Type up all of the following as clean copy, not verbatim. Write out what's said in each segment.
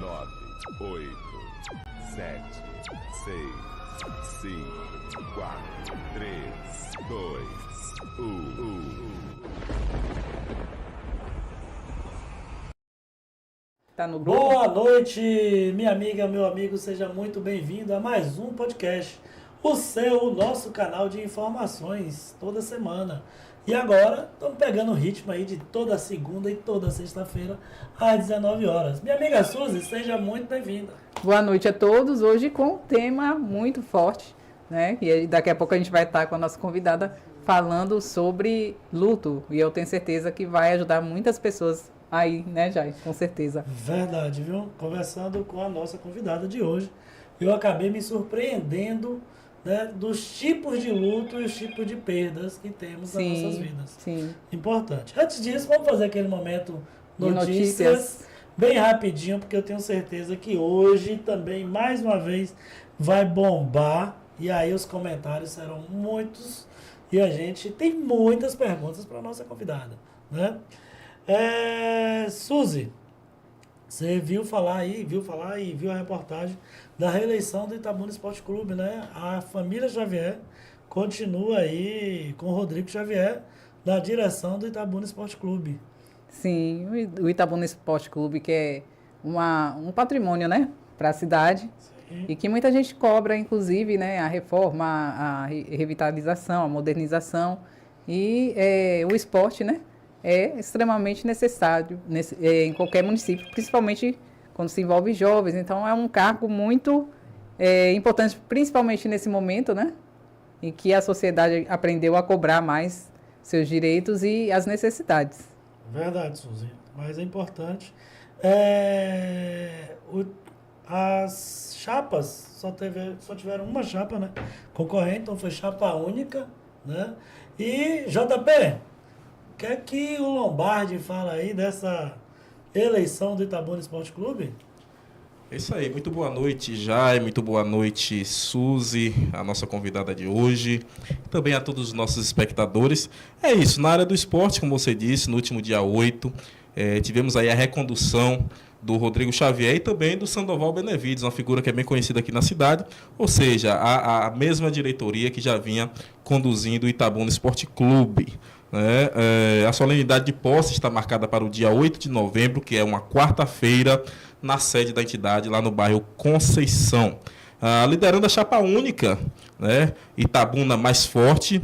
9, 8, 7, 6, 5, 4, 3, 2, 1. Tá no grupo? Boa noite, minha amiga, meu amigo, seja muito bem-vindo a mais um podcast, o nosso canal de informações toda semana. E agora, estamos pegando o ritmo aí de toda segunda e toda sexta-feira às 19 horas. Minha amiga Suzy, seja muito bem-vinda. Boa noite a todos, hoje com um tema muito forte, né? E aí, daqui a pouco a gente vai estar com a nossa convidada falando sobre luto. E eu tenho certeza que vai ajudar muitas pessoas aí, né, Jai? Com certeza. Verdade, viu? Conversando com a nossa convidada de hoje, eu acabei me surpreendendo, né, dos tipos de luto e os tipos de perdas que temos nas nossas vidas. Sim. Importante. Antes disso, vamos fazer aquele momento De notícias bem rapidinho, porque eu tenho certeza que hoje também, mais uma vez, vai bombar. E aí os comentários serão muitos. E a gente tem muitas perguntas para a nossa convidada, né? Suzy, você viu falar e viu a reportagem da reeleição do Itabuna Esporte Clube, né? A família Xavier continua aí com o Rodrigo Xavier na direção do Itabuna Esporte Clube. Sim, o Itabuna Esporte Clube, que é um patrimônio, né, para a cidade. Sim. E que muita gente cobra, inclusive, né, a reforma, a revitalização, a modernização. E o esporte, né, é extremamente necessário em qualquer município, principalmente quando se envolve jovens. Então, é um cargo muito importante, principalmente nesse momento, né, em que a sociedade aprendeu a cobrar mais seus direitos e as necessidades. Verdade, Suzy. Mas é importante. As chapas só tiveram uma chapa, né, concorrente, então foi chapa única, né? E JP, o que é que o Lombardi fala aí dessa eleição do Itabuna Esporte Clube? É isso aí, muito boa noite, Jai, muito boa noite, Suzy, a nossa convidada de hoje, também a todos os nossos espectadores. É isso, na área do esporte, como você disse, no último dia 8, tivemos aí a recondução do Rodrigo Xavier e também do Sandoval Benevides, uma figura que é bem conhecida aqui na cidade, ou seja, a mesma diretoria que já vinha conduzindo o Itabuna Esporte Clube. A solenidade de posse está marcada para o dia 8 de novembro, que é uma quarta-feira, na sede da entidade, lá no bairro Conceição. Liderando a chapa única, né, Itabuna mais forte,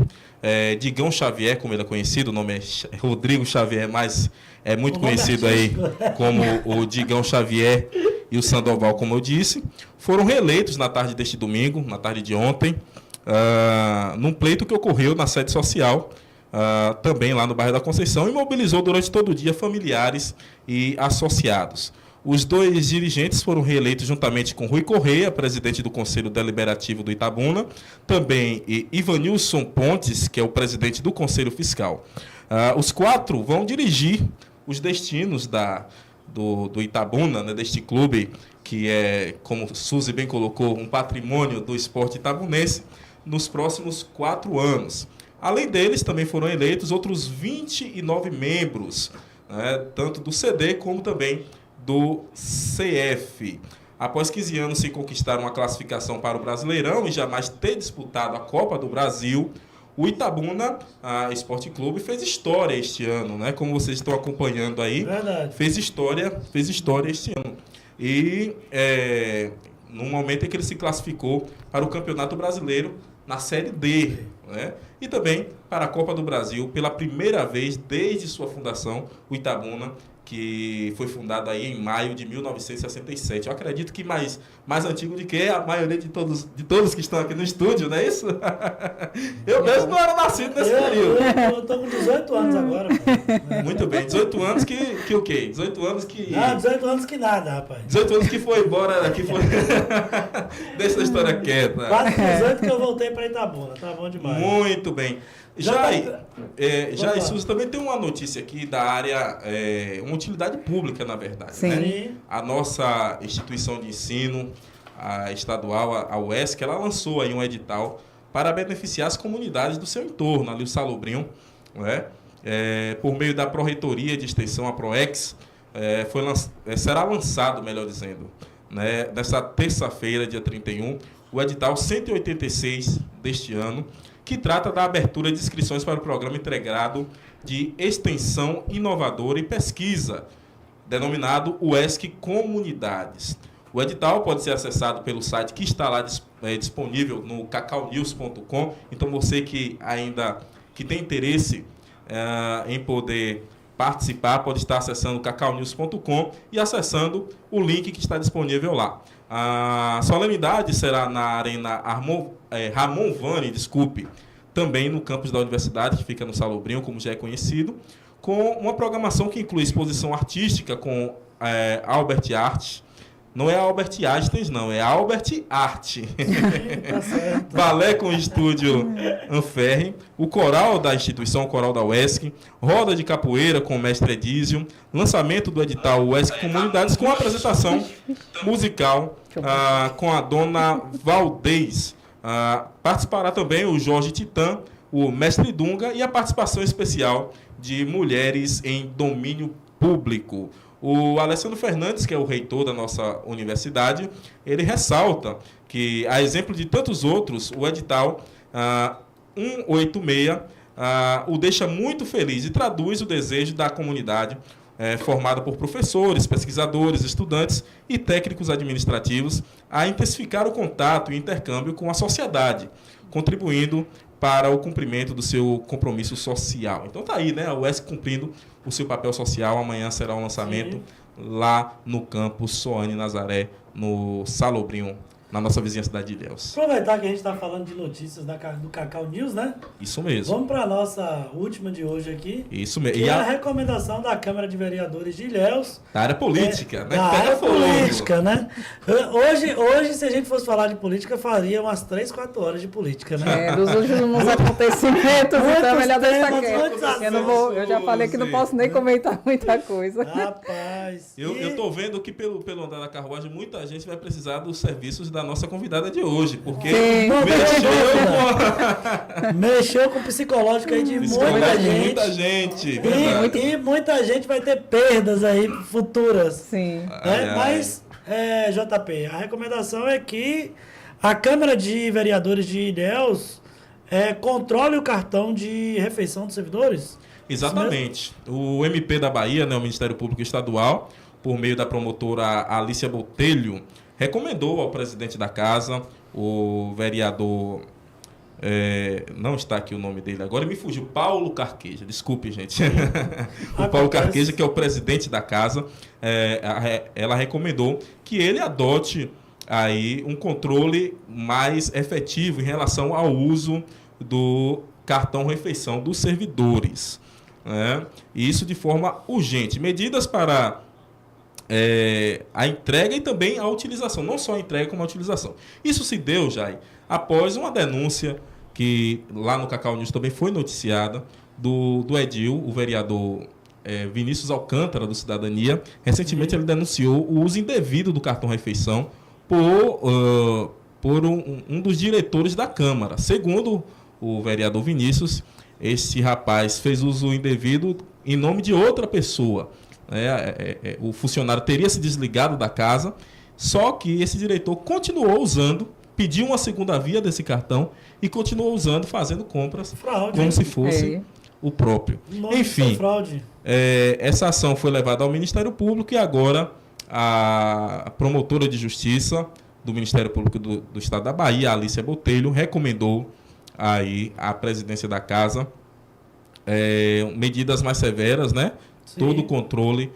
Digão Xavier, como ele é conhecido, o nome é Rodrigo Xavier, mas é muito conhecido aí como o Digão Xavier e o Sandoval, como eu disse, foram reeleitos na tarde deste domingo, na tarde de ontem, num pleito que ocorreu na sede social, também lá no bairro da Conceição, e mobilizou durante todo o dia familiares e associados. Os dois dirigentes foram reeleitos juntamente com Rui Correia, presidente do Conselho Deliberativo do Itabuna, também Ivanilson Pontes, que é o presidente do Conselho Fiscal. Os quatro vão dirigir os destinos do Itabuna, né, deste clube, que é, como Suzy bem colocou, um patrimônio do esporte itabunense, nos próximos 4 anos. Além deles, também foram eleitos outros 29 membros, né, tanto do CD como também do CF. Após 15 anos sem conquistar uma classificação para o Brasileirão e jamais ter disputado a Copa do Brasil, o Itabuna Esporte Clube fez história este ano, né? Como vocês estão acompanhando aí. Verdade. Fez história este ano. E no momento em que ele se classificou para o Campeonato Brasileiro na Série D, né? E também para a Copa do Brasil, pela primeira vez desde sua fundação, o Itabuna, que foi fundado aí em maio de 1967. Eu acredito que mais antigo do que a maioria de todos que estão aqui no estúdio, não é isso? Eu mesmo não era nascido nesse período. Eu tô com 18 anos agora. Pô. Muito bem, 18 anos que o quê? 18 anos que... Ah, 18 anos que nada, rapaz. 18 anos que foi embora, que foi... Deixa a história quieta. Quase 18 que eu voltei para Itabuna, tá bom demais. Muito bem. Já e Suzy, também tem uma notícia aqui da área, uma utilidade pública, na verdade. Sim. Né? A nossa instituição de ensino, a estadual, a UESC, ela lançou aí um edital para beneficiar as comunidades do seu entorno, ali o Salobrinho, né? Por meio da Pró-Reitoria de Extensão, a PROEX, será lançado, melhor dizendo, né, nessa terça-feira, dia 31, o edital 186 deste ano, que trata da abertura de inscrições para o Programa Integrado de Extensão Inovadora e Pesquisa, denominado UESC Comunidades. O edital pode ser acessado pelo site que está lá disponível no cacaunews.com. Então, você que tem interesse em poder participar, pode estar acessando cacaunews.com e acessando o link que está disponível lá. A solenidade será na Arena Ramon Vani, também no campus da universidade, que fica no Salobrinho, como já é conhecido, com uma programação que inclui exposição artística com Albert Art. Não é Albert Einstein, não, é Albert Art. Tá certo. Balé com estúdio Anferre, o coral da instituição, o coral da UESC, roda de capoeira com o mestre Edísio, lançamento do edital UESC Comunidades com apresentação musical com a dona Valdez. Participará também o Jorge Titã, o mestre Dunga e a participação especial de mulheres em domínio público. O Alessandro Fernandes, que é o reitor da nossa universidade, ele ressalta que, a exemplo de tantos outros, o edital 186 o deixa muito feliz e traduz o desejo da comunidade formada por professores, pesquisadores, estudantes e técnicos administrativos a intensificar o contato e intercâmbio com a sociedade, contribuindo para o cumprimento do seu compromisso social. Então tá aí, né? A UESC cumprindo o seu papel social. Amanhã será o lançamento lá no campus Soane Nazaré, no Salobrinho, na nossa vizinha cidade de Ilhéus. Aproveitar que a gente está falando de notícias do Cacau News, né? Isso mesmo. Vamos para a nossa última de hoje aqui. Isso mesmo. Que é a recomendação da Câmara de Vereadores de Ilhéus. Da área política, né? Da área política, né? Hoje, se a gente fosse falar de política, faria umas 3, 4 horas de política, né? Dos últimos acontecimentos, então é melhor deixar muitos quieto. Eu já falei que não posso nem comentar muita coisa. Rapaz. Eu tô vendo que pelo andar da carruagem, muita gente vai precisar dos serviços da nossa convidada de hoje, porque mexeu com o psicológico aí de muita gente. E muita gente vai ter perdas aí futuras. Sim. Mas, JP, a recomendação é que a Câmara de Vereadores de Ilhéus controle o cartão de refeição dos servidores? Exatamente. O MP da Bahia, né, o Ministério Público Estadual, por meio da promotora Alícia Botelho, recomendou ao presidente da casa, o vereador, não está aqui o nome dele agora, me fugiu, Paulo Carqueja, desculpe, gente. O Paulo Carqueja, que é o presidente da casa, ela recomendou que ele adote aí um controle mais efetivo em relação ao uso do cartão refeição dos servidores, né? E isso de forma urgente. Medidas para a entrega e também a utilização, não só a entrega como a utilização. Isso se deu, Jai, após uma denúncia que lá no Cacau News também foi noticiada do Edil, o vereador Vinícius Alcântara, do Cidadania. Recentemente ele denunciou o uso indevido do cartão refeição por um dos diretores da Câmara. Segundo o vereador Vinícius, esse rapaz fez uso indevido em nome de outra pessoa. O funcionário teria se desligado da casa, só que esse diretor continuou usando, pediu uma segunda via desse cartão e continuou usando, fazendo compras como se fosse o próprio. Enfim, essa ação foi levada ao Ministério Público e agora a promotora de justiça do Ministério Público do Estado da Bahia, Alícia Botelho, recomendou aí à presidência da casa medidas mais severas, né? Sim. Todo o controle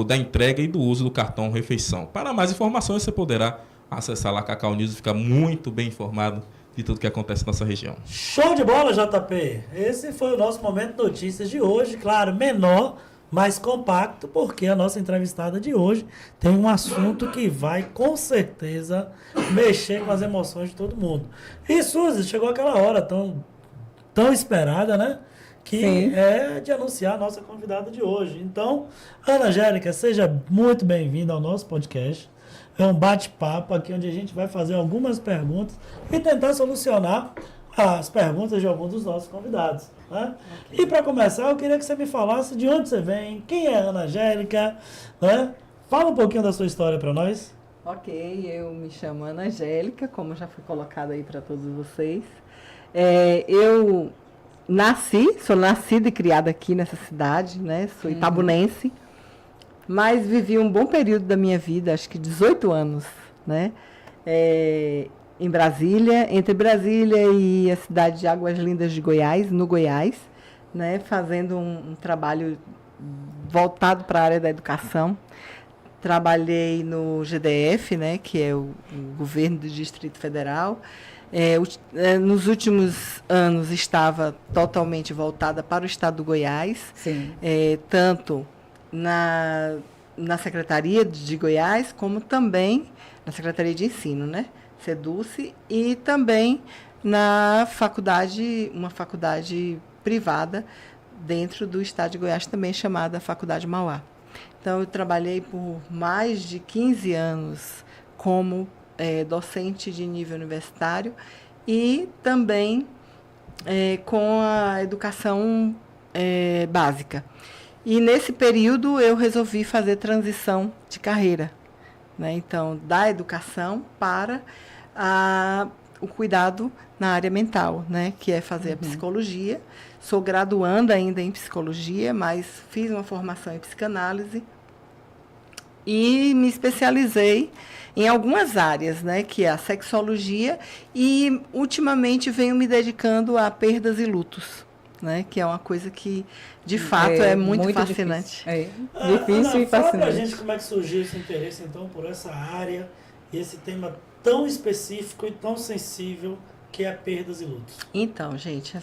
da entrega e do uso do cartão refeição. Para mais informações, você poderá acessar lá Cacau News e ficar muito bem informado de tudo que acontece na nossa região. Show de bola, JP! Esse foi o nosso Momento Notícias de hoje. Claro, menor, mais compacto, porque a nossa entrevistada de hoje tem um assunto que vai, com certeza, mexer com as emoções de todo mundo. E, Suzy, chegou aquela hora tão esperada, né? Que Sim. é de anunciar a nossa convidada de hoje. Então, Ana Angélica, seja muito bem-vinda ao nosso podcast. É um bate-papo aqui onde a gente vai fazer algumas perguntas e tentar solucionar as perguntas de alguns dos nossos convidados. Né? Okay. E para começar, eu queria que você me falasse de onde você vem, quem é a Ana Angélica, né? Fala um pouquinho da sua história para nós. Ok, eu me chamo Ana Angélica, como já foi colocado aí para todos vocês. Eu sou nascida e criada aqui nessa cidade, né? Sou itabunense, mas vivi um bom período da minha vida, acho que 18 anos, né? Em Brasília, entre Brasília e a cidade de Águas Lindas de Goiás, no Goiás, né? Fazendo um trabalho voltado para a área da educação. Trabalhei no GDF, né, que é o governo do Distrito Federal. Nos últimos anos estava totalmente voltada para o estado do Goiás, tanto na Secretaria de Goiás, como também na Secretaria de Ensino, né, SEDUCE, e também na faculdade, uma faculdade privada dentro do estado de Goiás, também chamada Faculdade Mauá. Então, eu trabalhei por mais de 15 anos como docente de nível universitário e também com a educação básica. E, nesse período, eu resolvi fazer transição de carreira, né? Então, da educação para o cuidado na área mental, né? Que é fazer a psicologia. Sou graduanda ainda em psicologia, mas fiz uma formação em psicanálise e me especializei em algumas áreas, né, que é a sexologia, e ultimamente venho me dedicando a perdas e lutos, né, que é uma coisa que, de fato, é muito fascinante. Difícil Ana, e fascinante. fala pra gente como é que surgiu esse interesse, então, por essa área e esse tema tão específico e tão sensível que é perdas e lutos. Então, gente,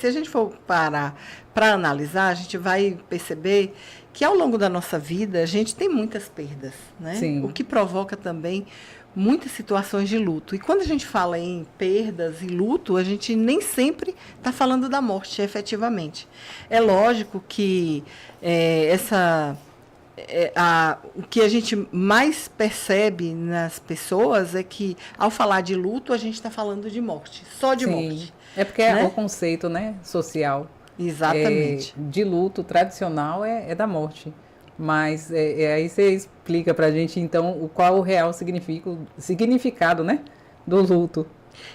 se a gente for parar para analisar, a gente vai perceber que ao longo da nossa vida a gente tem muitas perdas, né? Sim. O que provoca também muitas situações de luto. E quando a gente fala em perdas e luto, a gente nem sempre está falando da morte, efetivamente. É lógico que o que a gente mais percebe nas pessoas é que, ao falar de luto, a gente está falando de morte, só de morte. É porque né? é o conceito, né, social. Exatamente. De luto tradicional é da morte. Mas aí você explica pra gente, então, qual o real significado, né, do luto.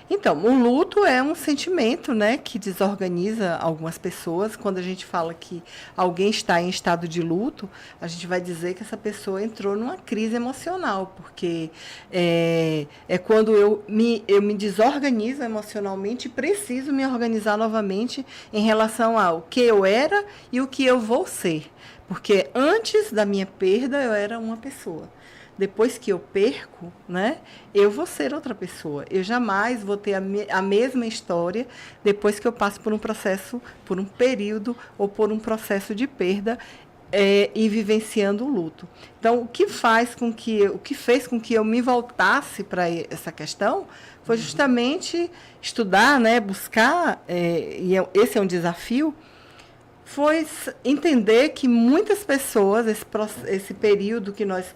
Então, o luto é um sentimento, né, que desorganiza algumas pessoas. Quando a gente fala que alguém está em estado de luto, a gente vai dizer que essa pessoa entrou numa crise emocional, porque é quando eu me desorganizo emocionalmente e preciso me organizar novamente em relação ao que eu era e o que eu vou ser. Porque antes da minha perda, eu era uma pessoa. Depois que eu perco, né, eu vou ser outra pessoa. Eu jamais vou ter a mesma história depois que eu passo por um processo, por um período ou por um processo de perda e vivenciando o luto. Então, o que fez com que eu me voltasse para essa questão foi justamente estudar, né, buscar, e esse é um desafio, foi entender que muitas pessoas, esse período que nós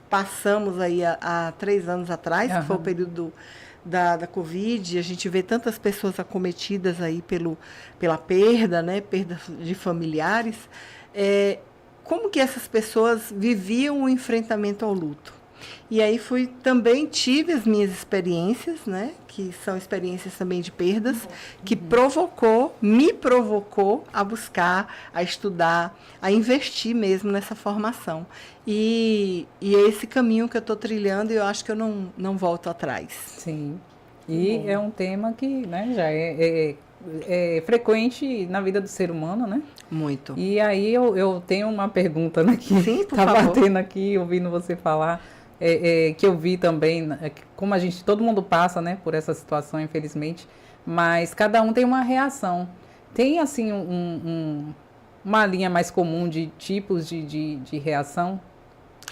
passamos aí há 3 anos atrás, que foi o período da Covid, a gente vê tantas pessoas acometidas aí pela perda, né, perda de familiares. Como que essas pessoas viviam o enfrentamento ao luto? E aí também tive as minhas experiências, né, que são experiências também de perdas, que me provocou a buscar, a estudar, a investir mesmo nessa formação. E é esse caminho que eu estou trilhando e eu acho que eu não volto atrás. Sim. E é um tema que, né, já é frequente na vida do ser humano, né? Muito. E aí eu tenho uma pergunta, né, que está batendo aqui, ouvindo você falar. Que eu vi também, como todo mundo passa, né, por essa situação, infelizmente, mas cada um tem uma reação. Tem, assim, uma linha mais comum de tipos de reação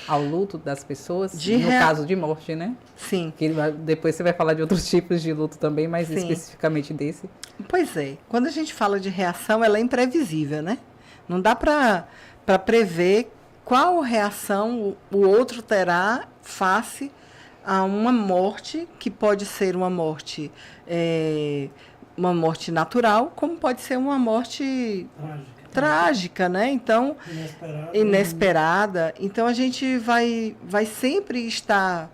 ao luto das pessoas, no caso de morte, né? Sim. Que depois você vai falar de outros tipos de luto também, mas especificamente desse. Pois é. Quando a gente fala de reação, ela é imprevisível, né? Não dá para prever qual reação o outro terá face a uma morte, que pode ser uma morte uma morte natural, como pode ser uma morte trágica, né? Então, inesperada. Então, a gente vai sempre estar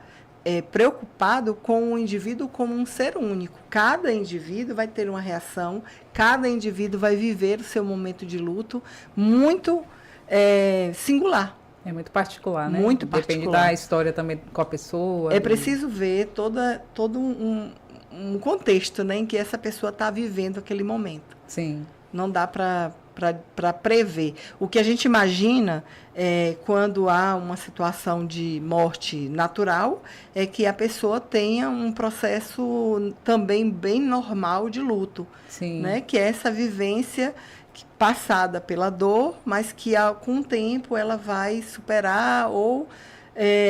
preocupado com o indivíduo como um ser único. Cada indivíduo vai ter uma reação, cada indivíduo vai viver o seu momento de luto muito singular. É muito particular, né? Muito Depende particular. da história também com a pessoa. É preciso ver todo um contexto, né, em que essa pessoa está vivendo aquele momento. Sim. Não dá para prever. O que a gente imagina quando há uma situação de morte natural é que a pessoa tenha um processo também bem normal de luto. Sim. Né? Que é essa vivência passada pela dor, mas que com o tempo ela vai superar ou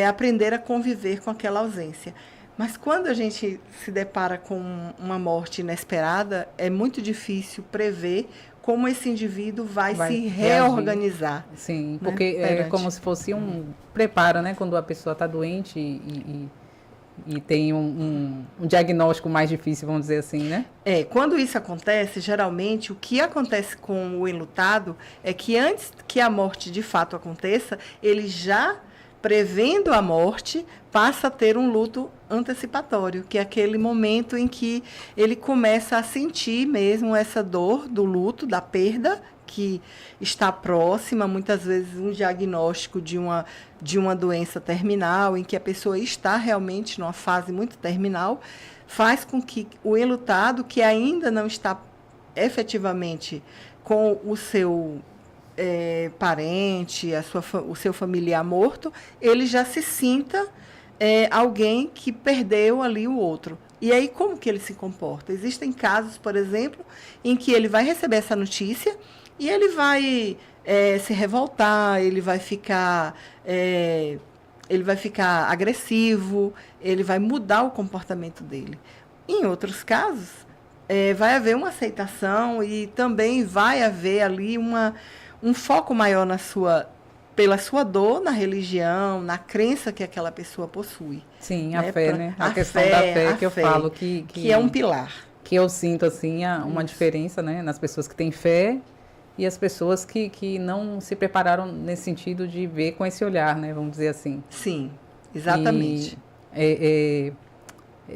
aprender a conviver com aquela ausência. Mas quando a gente se depara com uma morte inesperada, é muito difícil prever como esse indivíduo vai se reorganizar. Sim, né? porque é como se fosse um preparo, né? Quando a pessoa está doente e tem um diagnóstico mais difícil, vamos dizer assim, né? Quando isso acontece, geralmente, o que acontece com o enlutado é que antes que a morte de fato aconteça, ele já, prevendo a morte, passa a ter um luto antecipatório, que é aquele momento em que ele começa a sentir mesmo essa dor do luto, da perda, que está próxima, muitas vezes um diagnóstico de uma doença terminal, em que a pessoa está realmente numa fase muito terminal, faz com que o enlutado, que ainda não está efetivamente com o seu parente, o seu familiar morto, ele já se sinta alguém que perdeu ali o outro. E aí, como que ele se comporta? Existem casos, por exemplo, em que ele vai receber essa notícia e ele vai se revoltar, ele vai ficar agressivo, ele vai mudar o comportamento dele. Em outros casos, vai haver uma aceitação e também vai haver ali um foco maior pela sua dor, na religião, na crença que aquela pessoa possui. Sim, a fé, né? A questão da fé que eu falo que é um pilar. Que eu sinto, assim, uma diferença, né? Nas pessoas que têm fé e as pessoas que não se prepararam nesse sentido de ver com esse olhar, né? Vamos dizer assim. Sim, exatamente.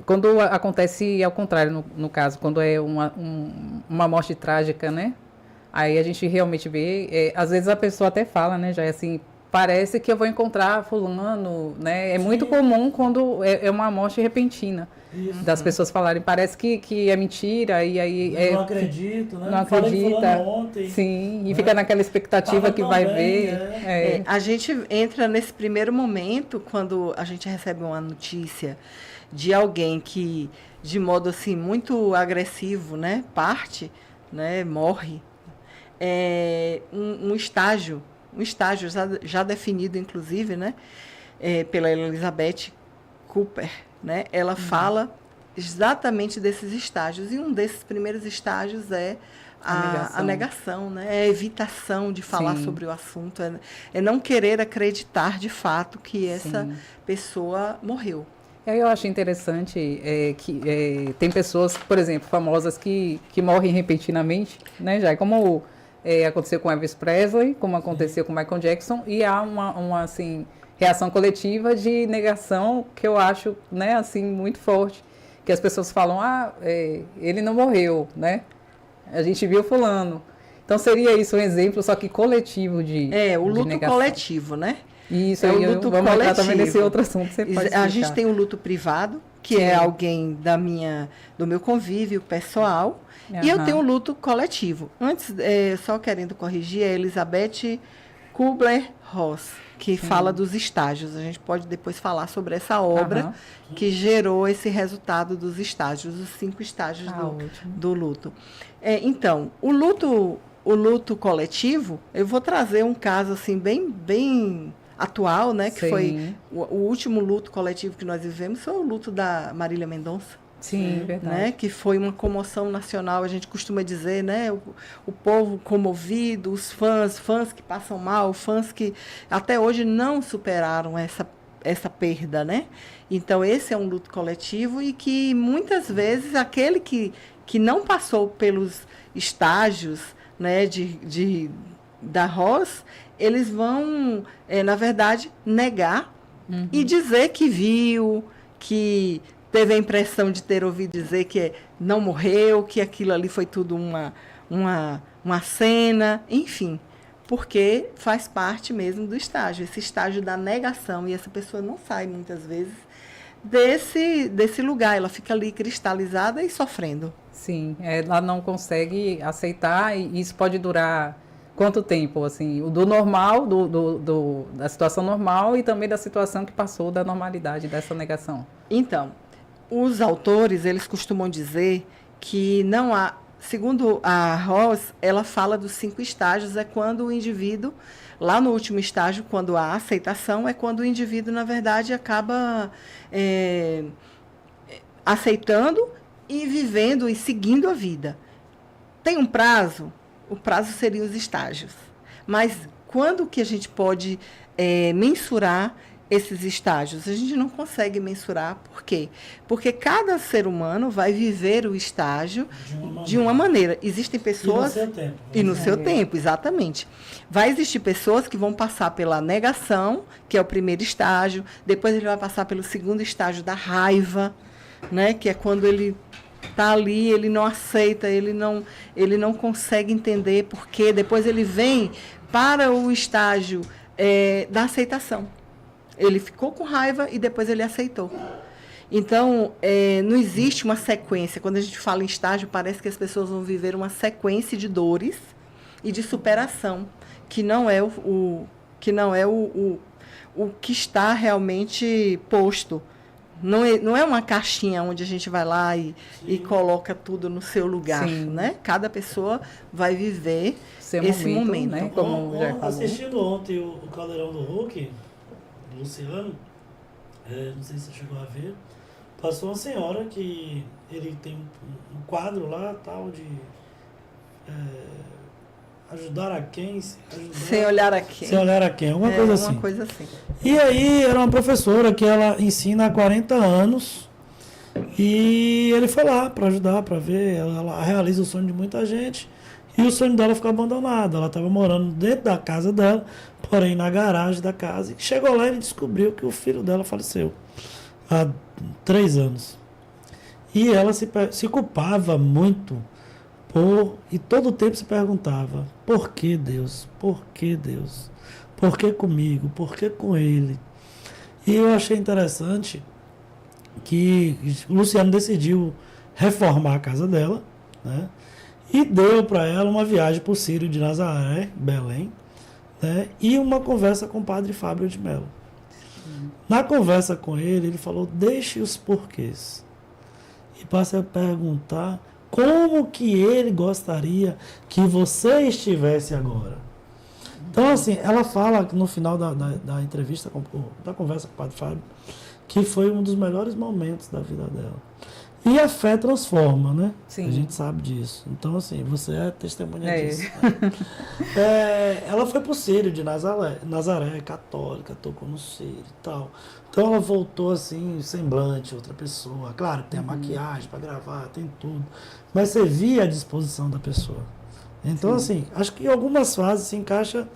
Quando acontece ao contrário, no caso, quando é uma morte trágica, né? Aí a gente realmente vê, às vezes a pessoa até fala, né, já é assim, parece que eu vou encontrar fulano, né? É muito comum quando é uma morte repentina. Isso, das pessoas falarem, parece que é mentira, e aí... Não acredito, né? Não acredita. Ontem, sim, e né? fica naquela expectativa que vai bem, ver. A gente entra nesse primeiro momento, quando a gente recebe uma notícia de alguém que, de modo assim, muito agressivo, né, parte, né, morre, um estágio já definido, inclusive, né, pela Elizabeth Cooper, né, ela fala exatamente desses estágios, e um desses primeiros estágios é a negação, né, é a evitação de falar sobre o assunto, é não querer acreditar de fato que essa pessoa morreu. Eu acho interessante que tem pessoas, por exemplo, famosas que morrem repentinamente, né, já como aconteceu com Elvis Presley, como aconteceu com Michael Jackson, e há uma assim, reação coletiva de negação que eu acho, né, assim, muito forte, que as pessoas falam, ele não morreu, né, a gente viu fulano. Então seria isso um exemplo, só que coletivo de o luto negação. Coletivo, né? Isso, aí o luto vamos coletivo. entrar também nesse outro assunto, você pode explicar. A gente tem o luto privado, que é alguém do meu convívio pessoal, e eu tenho o luto coletivo. Antes, só querendo corrigir, é Elizabeth Kubler-Ross, que fala dos estágios. A gente pode depois falar sobre essa obra que gerou esse resultado dos estágios, os 5 estágios do luto. Então, o luto coletivo, eu vou trazer um caso assim bem atual, né? Que foi o último luto coletivo que nós vivemos, foi o luto da Marília Mendonça. Sim, verdade. Né, que foi uma comoção nacional, a gente costuma dizer, né, o povo comovido, os fãs que passam mal, fãs que até hoje não superaram essa perda, né? Então, esse é um luto coletivo e que muitas vezes aquele que que não passou pelos estágios, né, da ROS, eles vão, na verdade, negar e dizer que viu, que teve a impressão de ter ouvido dizer que não morreu, que aquilo ali foi tudo uma cena, enfim, porque faz parte mesmo do estágio, esse estágio da negação, e essa pessoa não sai muitas vezes desse lugar, ela fica ali cristalizada e sofrendo. Sim, ela não consegue aceitar e isso pode durar quanto tempo, assim, o do normal, da situação normal e também da situação que passou da normalidade dessa negação. Então, os autores, eles costumam dizer que não há, segundo a Ross, ela fala dos 5 estágios, é quando o indivíduo, lá no último estágio, quando há aceitação, é quando o indivíduo, na verdade, acaba aceitando e vivendo e seguindo a vida. Tem um prazo? O prazo seria os estágios. Mas quando que a gente pode mensurar esses estágios? A gente não consegue mensurar. Por quê? Porque cada ser humano vai viver o estágio de uma maneira. Existem pessoas... E no seu tempo. E no seu tempo, exatamente. Vai existir pessoas que vão passar pela negação, que é o primeiro estágio. Depois ele vai passar pelo segundo estágio da raiva, né? Que é quando ele está ali, ele não aceita, ele não consegue entender por quê. Depois ele vem para o estágio da aceitação. Ele ficou com raiva e depois ele aceitou. Então, não existe uma sequência. Quando a gente fala em estágio, parece que as pessoas vão viver uma sequência de dores e de superação, que não é o que está realmente posto. Não é uma caixinha onde a gente vai lá e coloca tudo no seu lugar, né? Cada pessoa vai viver esse momento. Né? Assistindo ontem o Caldeirão do Hulk, do Luciano, não sei se você chegou a ver, passou uma senhora que ele tem um quadro lá, tal, de ajudar a quem? Sem olhar a quem. Sem olhar a quem, alguma coisa assim. Uma coisa assim. E aí era uma professora que ela ensina há 40 anos e ele foi lá para ajudar, para ver, ela realiza o sonho de muita gente e o sonho dela ficou abandonado. Ela estava morando dentro da casa dela, porém na garagem da casa, e chegou lá e ele descobriu que o filho dela faleceu há 3 anos. E ela se culpava muito e todo o tempo se perguntava: por que Deus? Por que Deus? Por que comigo? Por que com ele? E eu achei interessante que o Luciano decidiu reformar a casa dela, né? E deu para ela uma viagem para o Círio de Nazaré, Belém, né? E uma conversa com o padre Fábio de Mello. Na conversa com ele falou: deixe os porquês e passe a perguntar como que ele gostaria que você estivesse agora. Então, assim, ela fala no final da entrevista, da conversa com o padre Fábio, que foi um dos melhores momentos da vida dela. E a fé transforma, né? Sim. A gente sabe disso. Então, assim, você é testemunha disso. Ela foi pro Círio de Nazaré, católica, tocou no Círio e tal. Então ela voltou assim, semblante, outra pessoa. Claro, tem a maquiagem para gravar, tem tudo. Mas você via a disposição da pessoa. Então, assim, acho que em algumas fases se encaixa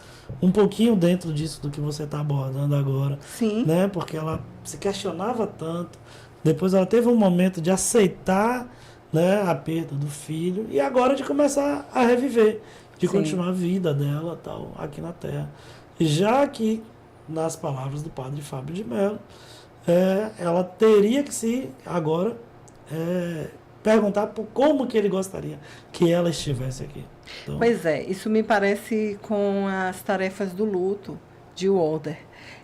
um pouquinho dentro disso do que você está abordando agora. Sim. Né? Porque ela se questionava tanto. Depois ela teve um momento de aceitar, né, a perda do filho e agora de começar a reviver, de continuar a vida dela tal, aqui na Terra. Já que, nas palavras do padre Fábio de Mello, ela teria que se agora perguntar por como que ele gostaria que ela estivesse aqui. Então, pois é, isso me parece com as tarefas do luto de Walder.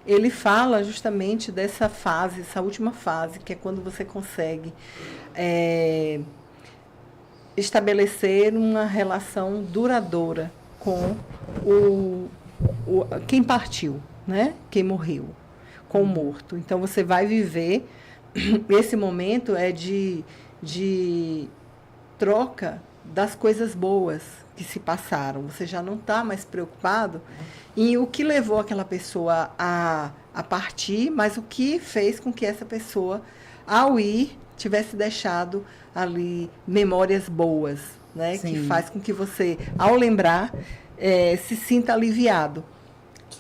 Ele fala justamente dessa fase, essa última fase, que é quando você consegue estabelecer uma relação duradoura com quem partiu, né? Quem morreu, com o morto. Então, você vai viver, esse momento de troca das coisas boas que se passaram. Você já não está mais preocupado em o que levou aquela pessoa a partir, mas o que fez com que essa pessoa, ao ir, tivesse deixado ali memórias boas, né? Sim. Que faz com que você, ao lembrar, se sinta aliviado.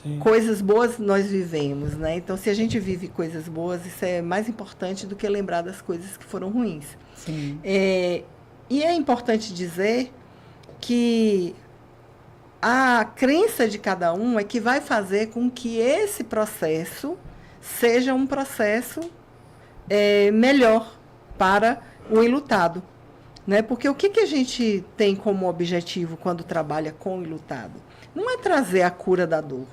Sim. Coisas boas nós vivemos, né? Então, se a gente vive coisas boas, isso é mais importante do que lembrar das coisas que foram ruins. Sim. E é importante dizer que a crença de cada um é que vai fazer com que esse processo seja um processo melhor para o enlutado. Né? Porque o que a gente tem como objetivo quando trabalha com o enlutado? Não é trazer a cura da dor.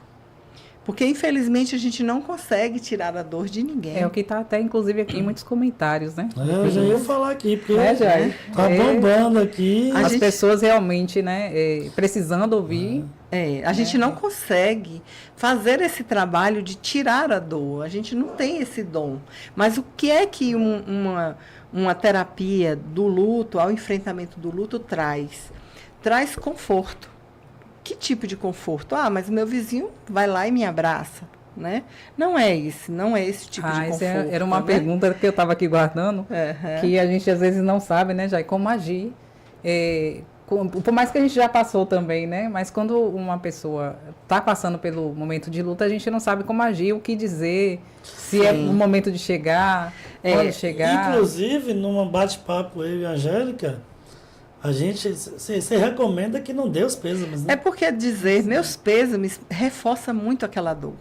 Porque, infelizmente, a gente não consegue tirar a dor de ninguém. É o que está até, inclusive, aqui em muitos comentários, né? Eu já ia falar aqui, porque Jair? tá bombando aqui. A As gente- pessoas realmente, né, precisando ouvir. A gente não consegue fazer esse trabalho de tirar a dor. A gente não tem esse dom. Mas o que é que uma terapia do luto, ao enfrentamento do luto, traz? Traz conforto. Que tipo de conforto? Ah, mas o meu vizinho vai lá e me abraça, né? Não é esse tipo de Isso conforto. era uma né? pergunta que eu estava aqui guardando, Uhum. que a gente às vezes não sabe, né, Jair, como agir. Por mais que a gente já passou também, né? Mas quando uma pessoa está passando pelo momento de luta, a gente não sabe como agir, o que dizer, se é o momento de chegar, quando chegar. Inclusive, num bate-papo eu e a Angélica, a gente, você recomenda que não dê os pêsames, né? É porque dizer meus pêsames reforça muito aquela dor.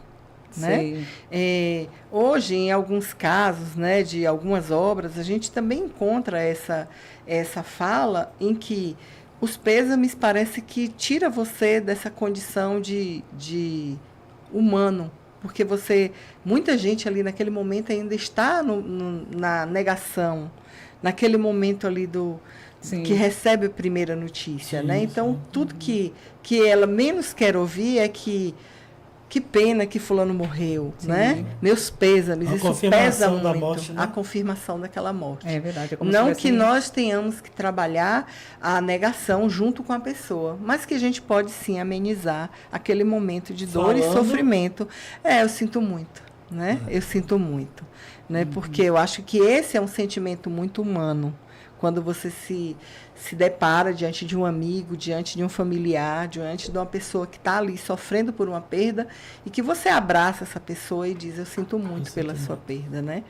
Né? Sei. Hoje, em alguns casos, né, de algumas obras, a gente também encontra essa fala em que os pêsames parece que tira você dessa condição de humano, porque muita gente ali naquele momento ainda está na negação, naquele momento ali Sim. que recebe a primeira notícia, Sim, né? Então, sim. tudo que ela menos quer ouvir é que pena que fulano morreu, né? Meus pêsames, A isso confirmação pesa da muito, morte, né? a confirmação daquela morte. É verdade. É como se Não tivesse- que nós tenhamos que trabalhar a negação junto com a pessoa, mas que a gente pode sim amenizar aquele momento de dor e Falando- sofrimento. Eu sinto muito, né? Eu sinto muito, né? Uhum. Porque eu acho que esse é um sentimento muito humano. Quando você se depara diante de um amigo, diante de um familiar, diante de uma pessoa que está ali sofrendo por uma perda e que você abraça essa pessoa e diz, eu sinto muito pela sua perda, né?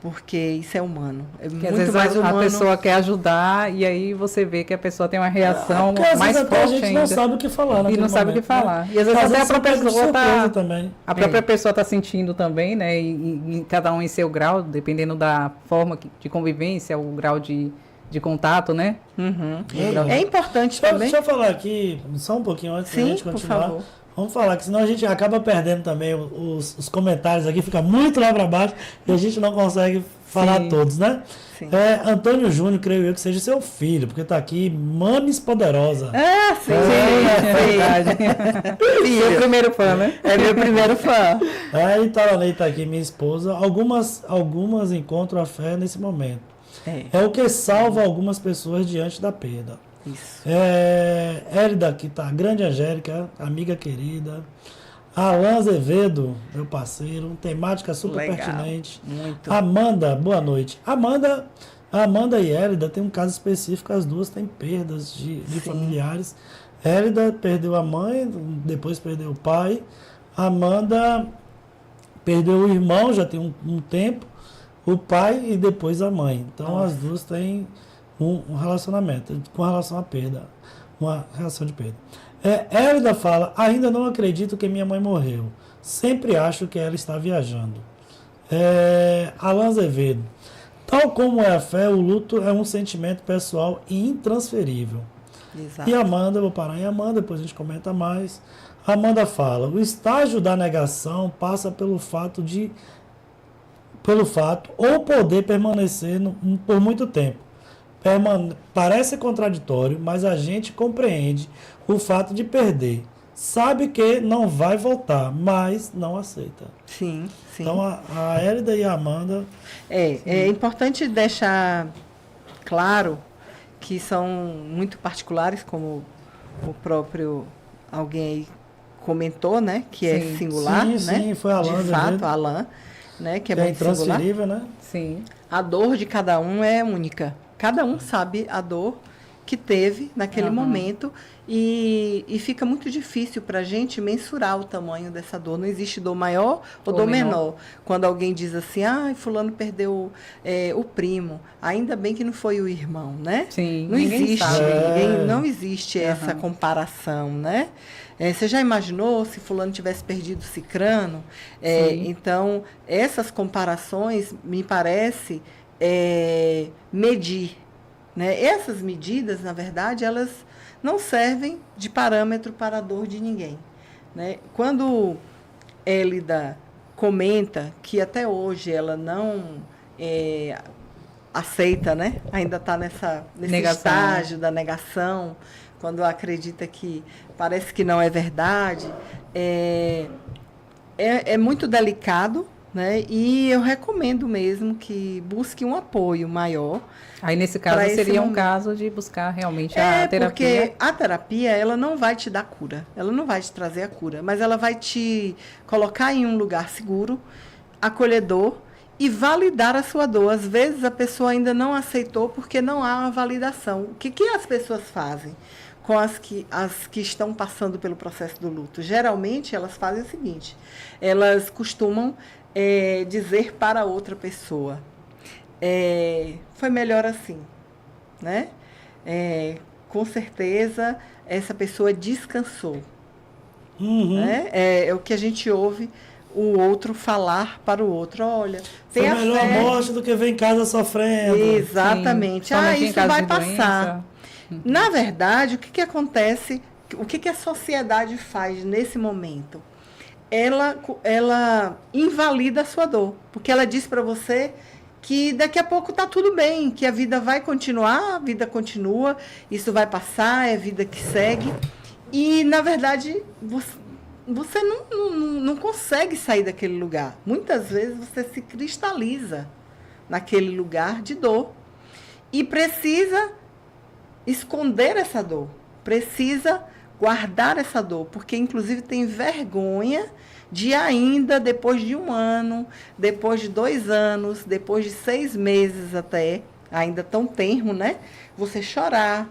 Porque isso é humano. É Porque às muito vezes mais a humano. pessoa quer ajudar e aí você vê que a pessoa tem uma reação Porque às mais vezes até a forte gente ainda. não sabe o que falar E naquele não sabe o que momento, né? falar. E às vezes Às até a vezes própria você pega de pessoa surpresa tá... também. A própria pessoa está sentindo também, né? E cada um em seu grau, dependendo da forma de convivência, o grau de contato, né? Uhum. Verdade. É importante também. Deixa eu falar aqui, só um pouquinho antes da Sim, gente por continuar. favor. Vamos falar, que senão a gente acaba perdendo também os comentários aqui, fica muito lá para baixo e a gente não consegue falar Sim. todos, né? Sim. Antônio Júnior, creio eu que seja seu filho, porque tá aqui, Mames Poderosa. Ah, sim. É verdade. Seu primeiro fã, né? É meu primeiro fã. Aí Taranei tá aqui, minha esposa. Algumas encontram a fé nesse momento. É o que salva algumas pessoas diante da perda. Isso. Hélida, que tá, grande Angélica, amiga querida. Alan Azevedo, meu parceiro, temática super Legal. pertinente. Muito. Amanda, boa noite. Amanda e Hélida tem um caso específico, as duas têm perdas de familiares. Hélida perdeu a mãe, depois perdeu o pai. Amanda perdeu o irmão, já tem um tempo, o pai e depois a mãe. Então as duas têm um relacionamento com relação à perda, uma reação de perda. Hélida fala, ainda não acredito que minha mãe morreu. Sempre acho que ela está viajando. Alan Azevedo, tal como é a fé, o luto é um sentimento pessoal e intransferível. Exato. E Amanda, vou parar em Amanda, depois a gente comenta mais. Amanda fala, o estágio da negação passa pelo fato ou poder permanecer por muito tempo. Parece contraditório, mas a gente compreende o fato de perder. Sabe que não vai voltar, mas não aceita. Sim, sim. Então a Hélida e a Amanda... É importante deixar claro que são muito particulares, como o próprio alguém aí comentou, né? Que é Sim, singular, sim, né? sim, foi Alan De Azevedo. fato, Alan. né? Que é Que é muito singular. intransferível, né? Sim. A dor de cada um é única. Cada um sabe a dor que teve naquele momento e fica muito difícil para a gente mensurar o tamanho dessa dor. Não existe dor maior ou dor menor. Quando alguém diz assim, fulano perdeu o primo, ainda bem que não foi o irmão, né? Sim, Não ninguém existe, sabe. não existe essa comparação, né? Você já imaginou se fulano tivesse perdido cicrano? Então, essas comparações, me parece, medir. Né? Essas medidas, na verdade, elas não servem de parâmetro para a dor de ninguém. Né? Quando Hélida comenta que até hoje ela não aceita, né? Ainda está nesse estágio da negação, quando acredita que parece que não é verdade, é muito delicado, né? E eu recomendo mesmo que busque um apoio maior. Aí, nesse caso, seria um caso de buscar realmente a terapia. Porque a terapia, ela não vai te dar cura. Ela não vai te trazer a cura. Mas ela vai te colocar em um lugar seguro, acolhedor e validar a sua dor. Às vezes, a pessoa ainda não aceitou porque não há uma validação. O que as pessoas fazem com as que estão passando pelo processo do luto? Geralmente, elas fazem o seguinte. Elas costumam dizer para outra pessoa, foi melhor assim, né? Com certeza, essa pessoa descansou. Né? É o que a gente ouve o outro falar para o outro. Olha, foi melhor a morte do que ver em casa sofrendo. Exatamente. Sim, isso vai passar. Na verdade, o que acontece, o que a sociedade faz nesse momento? Ela invalida a sua dor, porque ela diz para você que daqui a pouco está tudo bem, que a vida vai continuar, a vida continua, isso vai passar, é a vida que segue. E, na verdade, você não consegue sair daquele lugar. Muitas vezes você se cristaliza naquele lugar de dor e precisa esconder essa dor, precisa guardar essa dor, porque inclusive tem vergonha de ainda, depois de 1 ano, depois de 2 anos, depois de 6 meses até, ainda tão tenro, né? Você chorar,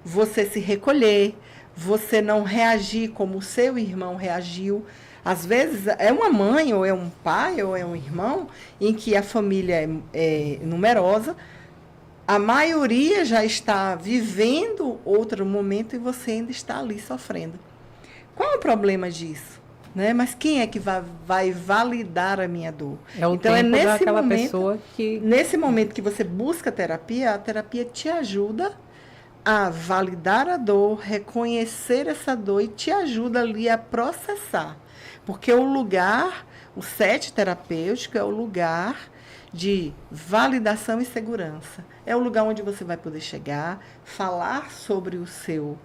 você se recolher, você não reagir como o seu irmão reagiu. Às vezes é uma mãe, ou é um pai, ou é um irmão, em que a família é numerosa, a maioria já está vivendo outro momento e você ainda está ali sofrendo. Qual é o problema disso? Né? Mas quem é que vai validar a minha dor? É o então, tempo nesse daquela momento, pessoa que... Nesse momento que você busca a terapia te ajuda a validar a dor, reconhecer essa dor e te ajuda ali a processar. Porque o set terapêutico é o lugar de validação e segurança. É o lugar onde você vai poder chegar, falar sobre o seu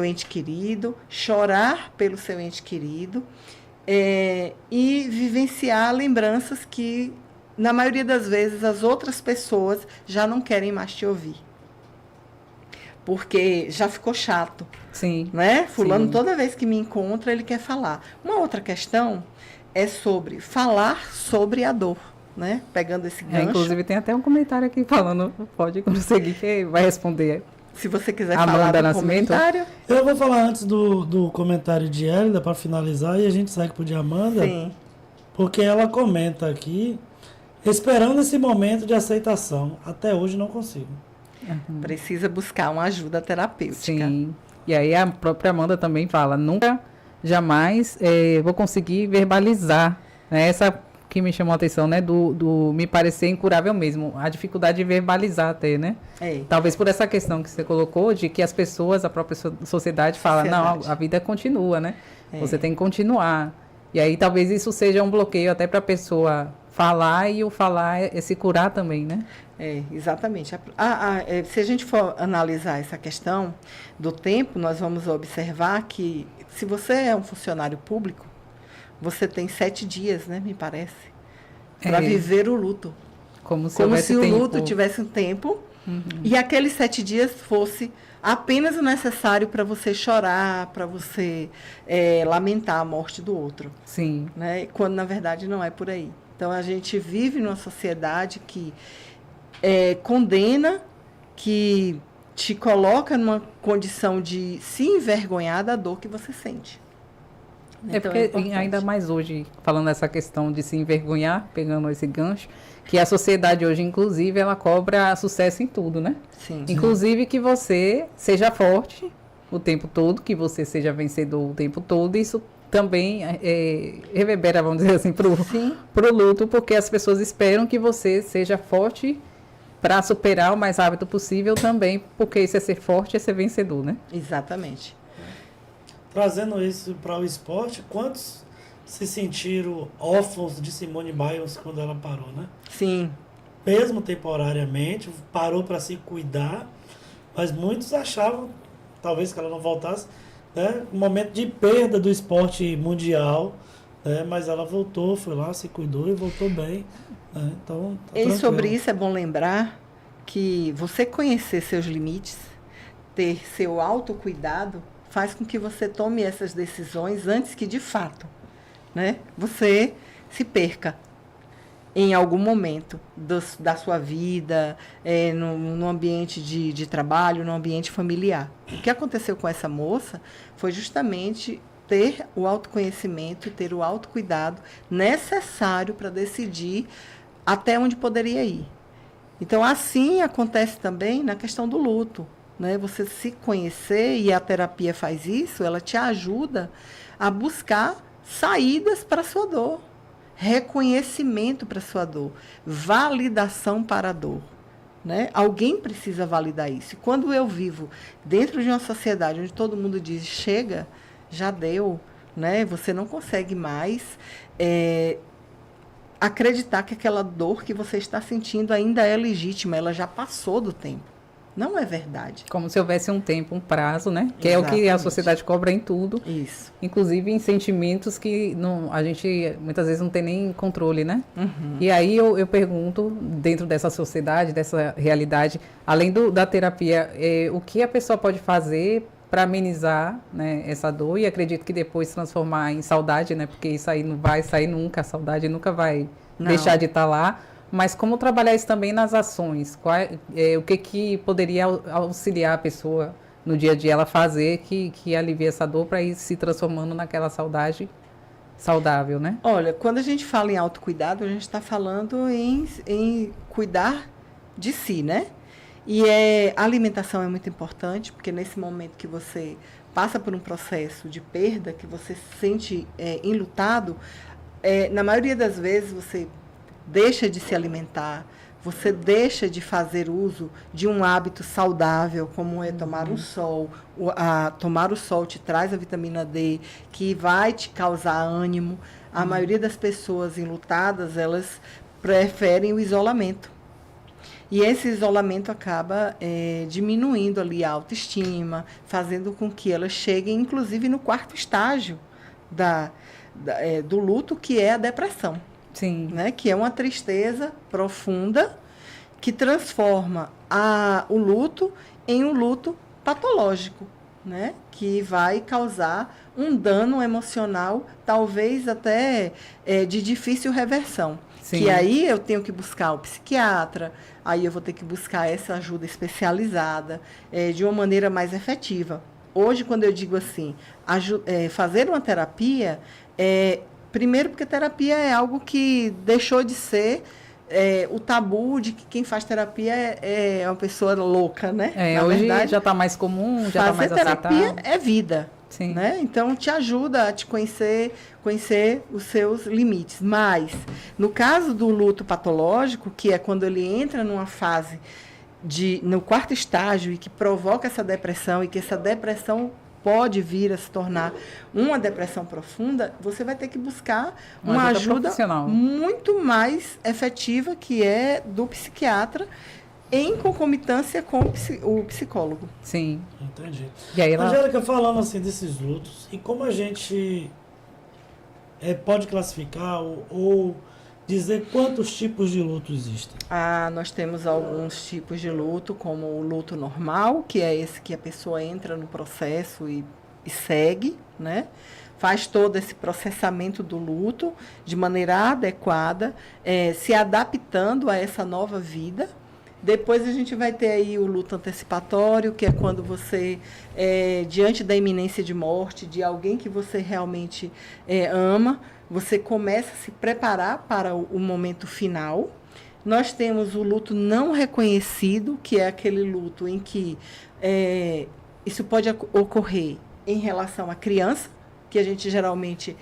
ente querido, chorar pelo seu ente querido e vivenciar lembranças que, na maioria das vezes, as outras pessoas já não querem mais te ouvir. Porque já ficou chato. Sim. Né? Fulano, sim. Toda vez que me encontra, ele quer falar. Uma outra questão é sobre falar sobre a dor. Né? Pegando esse gancho. Inclusive, tem até um comentário aqui falando, pode conseguir, que vai responder. Se você quiser Amanda falar do Nascimento. comentário. Eu vou falar antes do comentário de Hélida para finalizar e a gente segue pro de Amanda. Sim. Porque ela comenta aqui, esperando esse momento de aceitação. Até hoje não consigo. Precisa buscar uma ajuda terapêutica. Sim. E aí a própria Amanda também fala, nunca, jamais vou conseguir verbalizar. Né? Essa que me chamou a atenção, né? Do me parecer incurável mesmo. A dificuldade de verbalizar até, né? Talvez por essa questão que você colocou, de que as pessoas, a própria sociedade fala, não, a vida continua, né? Você tem que continuar. E aí talvez isso seja um bloqueio até para a pessoa falar, e o falar é se curar também, né? Exatamente. Se a gente for analisar essa questão do tempo, nós vamos observar que se você é um funcionário público, você tem 7 dias, né, me parece, para viver o luto. Como se o luto tivesse um tempo e aqueles 7 dias fosse apenas o necessário para você chorar, para você lamentar a morte do outro. Sim. Né? Quando, na verdade, não é por aí. Então, a gente vive numa sociedade que condena, que te coloca numa condição de se envergonhar da dor que você sente. Então, Porque importante. ainda mais hoje, falando dessa questão de se envergonhar, pegando esse gancho, que a sociedade hoje, inclusive, ela cobra sucesso em tudo, né? Sim. Inclusive que você seja forte o tempo todo, que você seja vencedor o tempo todo, isso também reverbera, vamos dizer assim, pro luto, porque as pessoas esperam que você seja forte para superar o mais rápido possível também, porque isso é ser forte, é ser vencedor, né? Exatamente. Trazendo isso para o esporte, quantos se sentiram órfãos de Simone Biles quando ela parou, né? Sim. Mesmo temporariamente, parou para se cuidar, mas muitos achavam, talvez que ela não voltasse, né, um momento de perda do esporte mundial, né, mas ela voltou, foi lá, se cuidou e voltou bem. Né, então, tá E tranquilo. sobre isso é bom lembrar que você conhecer seus limites, ter seu autocuidado, faz com que você tome essas decisões antes que, de fato, né, você se perca em algum momento da sua vida, no ambiente de trabalho, no ambiente familiar. O que aconteceu com essa moça foi justamente ter o autoconhecimento e ter o autocuidado necessário para decidir até onde poderia ir. Então, assim acontece também na questão do luto. Né? Você se conhecer, e a terapia faz isso, ela te ajuda a buscar saídas para a sua dor, reconhecimento para a sua dor, validação para a dor. Né? Alguém precisa validar isso. E quando eu vivo dentro de uma sociedade onde todo mundo diz, chega, já deu, né? Você não consegue mais acreditar que aquela dor que você está sentindo ainda é legítima, ela já passou do tempo. Não é verdade. Como se houvesse um tempo, um prazo, né? Que é o que a sociedade cobra em tudo. Isso. Inclusive em sentimentos que a gente muitas vezes não tem nem controle, né? Uhum. E aí eu pergunto, dentro dessa sociedade, dessa realidade, além da terapia, o que a pessoa pode fazer para amenizar, né, essa dor? E acredito que depois transformar em saudade, né? Porque isso aí não vai sair nunca, a saudade nunca vai deixar de estar lá. Mas como trabalhar isso também nas ações? O que poderia auxiliar a pessoa no dia a dia ela fazer que alivie essa dor para ir se transformando naquela saudade saudável, né? Olha, quando a gente fala em autocuidado, a gente está falando em cuidar de si, né? E a alimentação é muito importante, porque nesse momento que você passa por um processo de perda, que você se sente enlutado, na maioria das vezes você deixa de se alimentar, você deixa de fazer uso de um hábito saudável, como é tomar um sol. Tomar o sol te traz a vitamina D, que vai te causar ânimo. A maioria das pessoas enlutadas, elas preferem o isolamento. E esse isolamento acaba diminuindo ali a autoestima, fazendo com que elas cheguem, inclusive, no quarto estágio do luto, que é a depressão. Sim. Né? Que é uma tristeza profunda que transforma o luto em um luto patológico, né? Que vai causar um dano emocional, talvez até de difícil reversão. Sim. Que aí eu tenho que buscar o psiquiatra, aí eu vou ter que buscar essa ajuda especializada de uma maneira mais efetiva. Hoje, quando eu digo assim, fazer uma terapia primeiro, porque terapia é algo que deixou de ser o tabu de que quem faz terapia é uma pessoa louca, né? Na hoje verdade, já está mais comum, já está mais aceitável. Fazer terapia é vida. Sim. Né? Então, te ajuda a te conhecer os seus limites. Mas, no caso do luto patológico, que é quando ele entra numa fase no quarto estágio e que provoca essa depressão, e que essa depressão pode vir a se tornar uma depressão profunda, você vai ter que buscar uma ajuda muito mais efetiva, que é do psiquiatra, em concomitância com o psicólogo. Sim. Entendi. E aí Angélica, falando assim desses lutos, e como a gente pode classificar ou dizer quantos tipos de luto existem? Nós temos alguns tipos de luto, como o luto normal, que é esse que a pessoa entra no processo e segue, né? faz todo esse processamento do luto de maneira adequada, se adaptando a essa nova vida. Depois a gente vai ter aí o luto antecipatório, que é quando você, diante da iminência de morte de alguém que você realmente ama, você começa a se preparar para o momento final. Nós temos o luto não reconhecido, que é aquele luto em que isso pode ocorrer em relação à criança, que a gente geralmente,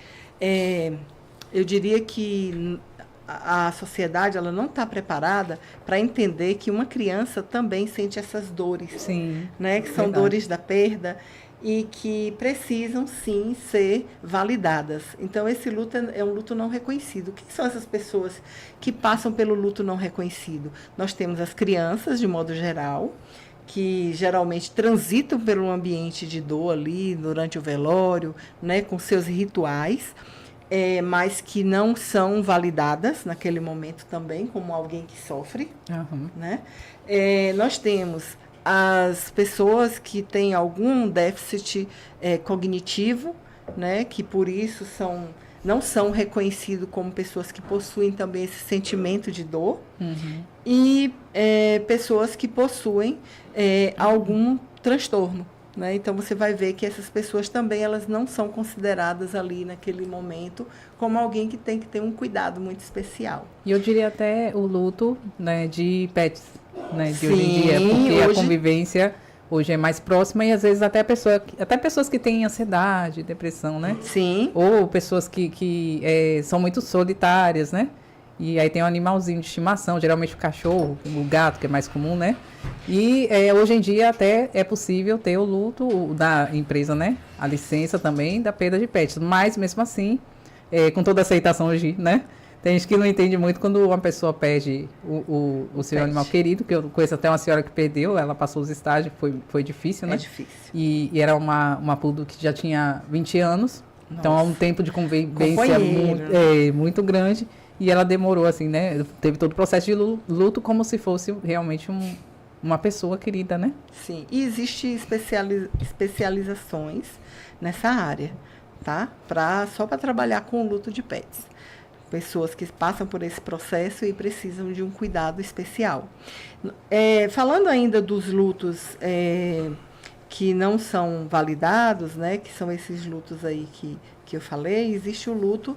eu diria que a sociedade ela não está preparada para entender que uma criança também sente essas dores, Sim, né? Que são verdade. dores da perda e que precisam, sim, ser validadas. Então, esse luto é um luto não reconhecido. Quem são essas pessoas que passam pelo luto não reconhecido? Nós temos as crianças, de modo geral, que geralmente transitam pelo ambiente de dor ali durante o velório, né, com seus rituais, mas que não são validadas naquele momento também como alguém que sofre. Aham. Né? Nós temos as pessoas que têm algum déficit cognitivo, né, que por isso não são reconhecidos como pessoas que possuem também esse sentimento de dor, e pessoas que possuem algum transtorno. Né? Então, você vai ver que essas pessoas também elas não são consideradas ali naquele momento como alguém que tem que ter um cuidado muito especial. E eu diria até o luto, né, de pets, né, de Sim, hoje em dia, porque a hoje- convivência hoje é mais próxima e às vezes até pessoas que têm ansiedade, depressão, né? Sim, Ou pessoas que são muito solitárias, né? E aí tem um animalzinho de estimação, geralmente o cachorro, o gato, que é mais comum, né? E hoje em dia até é possível ter o luto da empresa, né? A licença também da perda de pets. Mas mesmo assim, com toda a aceitação hoje, né? Tem gente que não entende muito quando uma pessoa perde o seu Pet. animal querido, que eu conheço até uma senhora que perdeu, ela passou os estágios, foi difícil, né? é difícil. E era uma poodle que já tinha 20 anos. Então, há um tempo de convivência Companheiro, muito grande. E ela demorou, assim, né? Teve todo o processo de luto como se fosse realmente uma pessoa querida, né? Sim, e existe especializações nessa área, tá? Só para trabalhar com o luto de pets. Pessoas que passam por esse processo e precisam de um cuidado especial. Falando ainda dos lutos que não são validados, né? Que são esses lutos aí que eu falei, existe o luto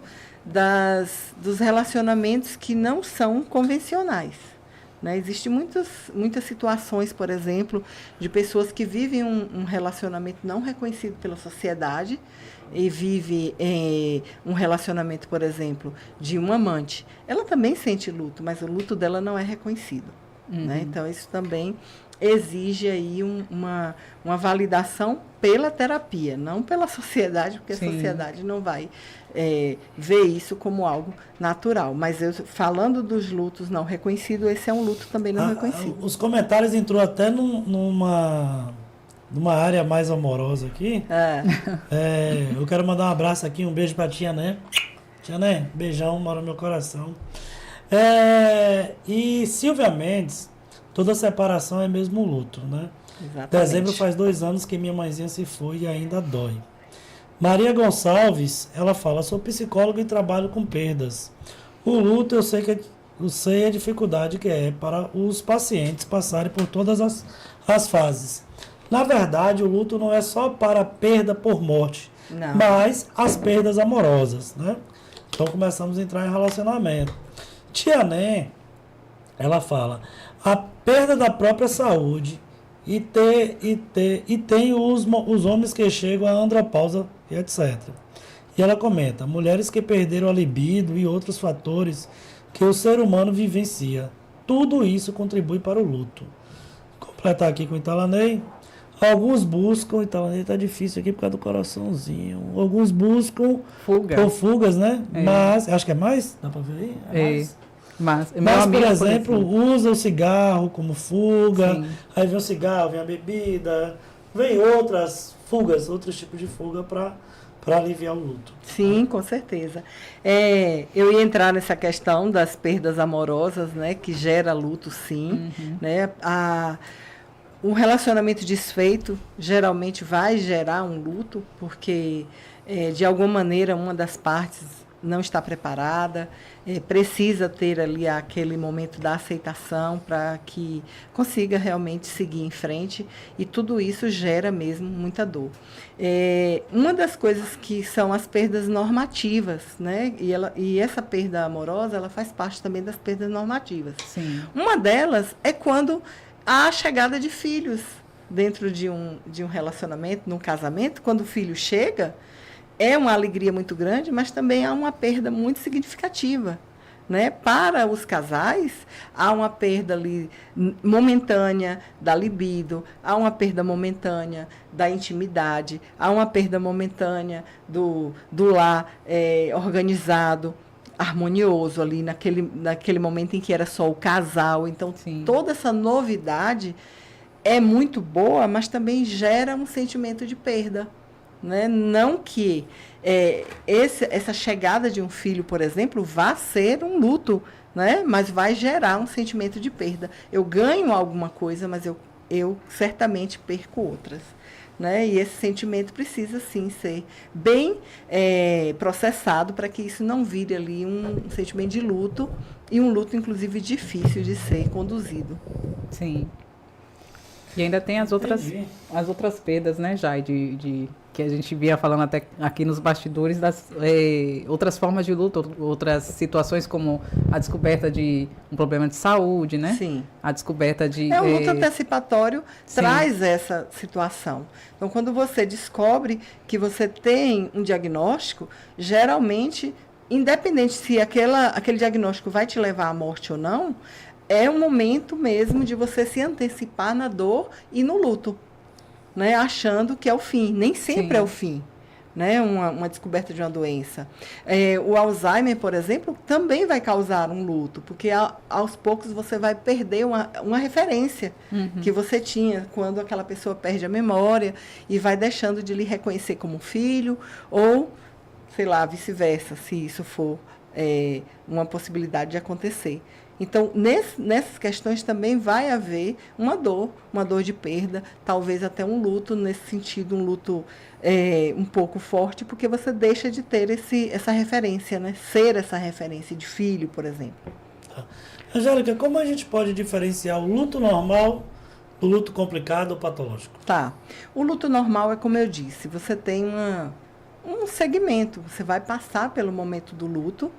dos relacionamentos que não são convencionais. Né? Existem muitas situações, por exemplo, de pessoas que vivem um relacionamento não reconhecido pela sociedade e vive um relacionamento, por exemplo, de um amante. Ela também sente luto, mas o luto dela não é reconhecido. Né? Então, isso também exige aí uma validação pela terapia, não pela sociedade, porque Sim. a sociedade não vai ver isso como algo natural. Mas falando dos lutos não reconhecidos, esse é um luto também não reconhecido. Os comentários entrou até numa área mais amorosa aqui. Eu quero mandar um abraço aqui, um beijo pra Tia Né. Tia Né, beijão, mora no meu coração. E Silvia Mendes, toda separação é mesmo luto, né? Exatamente. Dezembro faz 2 anos que minha mãezinha se foi e ainda dói. Maria Gonçalves, ela fala, sou psicóloga e trabalho com perdas. O luto eu sei a dificuldade que é para os pacientes passarem por todas as fases. Na verdade, o luto não é só para perda por morte, Não. mas as perdas amorosas, né? Então começamos a entrar em relacionamento. Tia Né, ela fala, a perda da própria saúde e tem os homens que chegam à andropausa e etc. E ela comenta, mulheres que perderam a libido e outros fatores que o ser humano vivencia. Tudo isso contribui para o luto. Completar aqui com o Italanei. Alguns buscam, Italanei tá difícil aqui por causa do coraçãozinho. Alguns buscam Fuga. com fugas, né? É. Mas, acho que é mais? Dá para ver aí? Mais? Mas Por exemplo, usa o cigarro como fuga, Sim. aí vem o cigarro, vem a bebida, vem outras fugas, outros tipos de fuga para aliviar o luto. Sim, com certeza. Eu ia entrar nessa questão das perdas amorosas, né, que gera luto, sim. Né? o relacionamento desfeito geralmente vai gerar um luto, porque de alguma maneira uma das partes não está preparada, precisa ter ali aquele momento da aceitação para que consiga realmente seguir em frente, e tudo isso gera mesmo muita dor. Uma das coisas que são as perdas normativas, né? E essa perda amorosa, ela faz parte também das perdas normativas. Sim. Uma delas é quando há a chegada de filhos dentro de um relacionamento, num casamento. Quando o filho chega, é uma alegria muito grande, mas também há uma perda muito significativa, né? Para os casais, há uma perda ali momentânea da libido, há uma perda momentânea da intimidade, há uma perda momentânea do lar organizado, harmonioso ali naquele momento em que era só o casal. Então, Sim. Toda essa novidade é muito boa, mas também gera um sentimento de perda. Né? Não que essa chegada de um filho, por exemplo, vá ser um luto, né? Mas vai gerar um sentimento de perda. Eu ganho alguma coisa, mas eu certamente perco outras. Né? E esse sentimento precisa, sim, ser bem processado para que isso não vire ali um sentimento de luto, e um luto, inclusive, difícil de ser conduzido. Sim. E ainda tem as outras perdas, né, Jai, que a gente vinha falando até aqui nos bastidores, das outras formas de luto, outras situações, como a descoberta de um problema de saúde, né? Sim. A descoberta de... O luto antecipatório traz essa situação. Então, quando você descobre que você tem um diagnóstico, geralmente, independente se aquele diagnóstico vai te levar à morte ou não, é um momento mesmo de você se antecipar na dor e no luto, né? Achando que é o fim. Nem sempre é o fim, né? Uma descoberta de uma doença. O Alzheimer, por exemplo, também vai causar um luto, porque aos poucos você vai perder uma referência que você tinha quando aquela pessoa perde a memória e vai deixando de lhe reconhecer como filho, ou, sei lá, vice-versa, se isso for uma possibilidade de acontecer. Então, nessas questões também vai haver uma dor de perda, talvez até um luto, nesse sentido, um luto um pouco forte, porque você deixa de ter essa referência, né? Ser essa referência de filho, por exemplo. Angélica, como a gente pode diferenciar o luto normal do luto complicado ou patológico? Tá. O luto normal é como eu disse, você tem um segmento, você vai passar pelo momento do luto,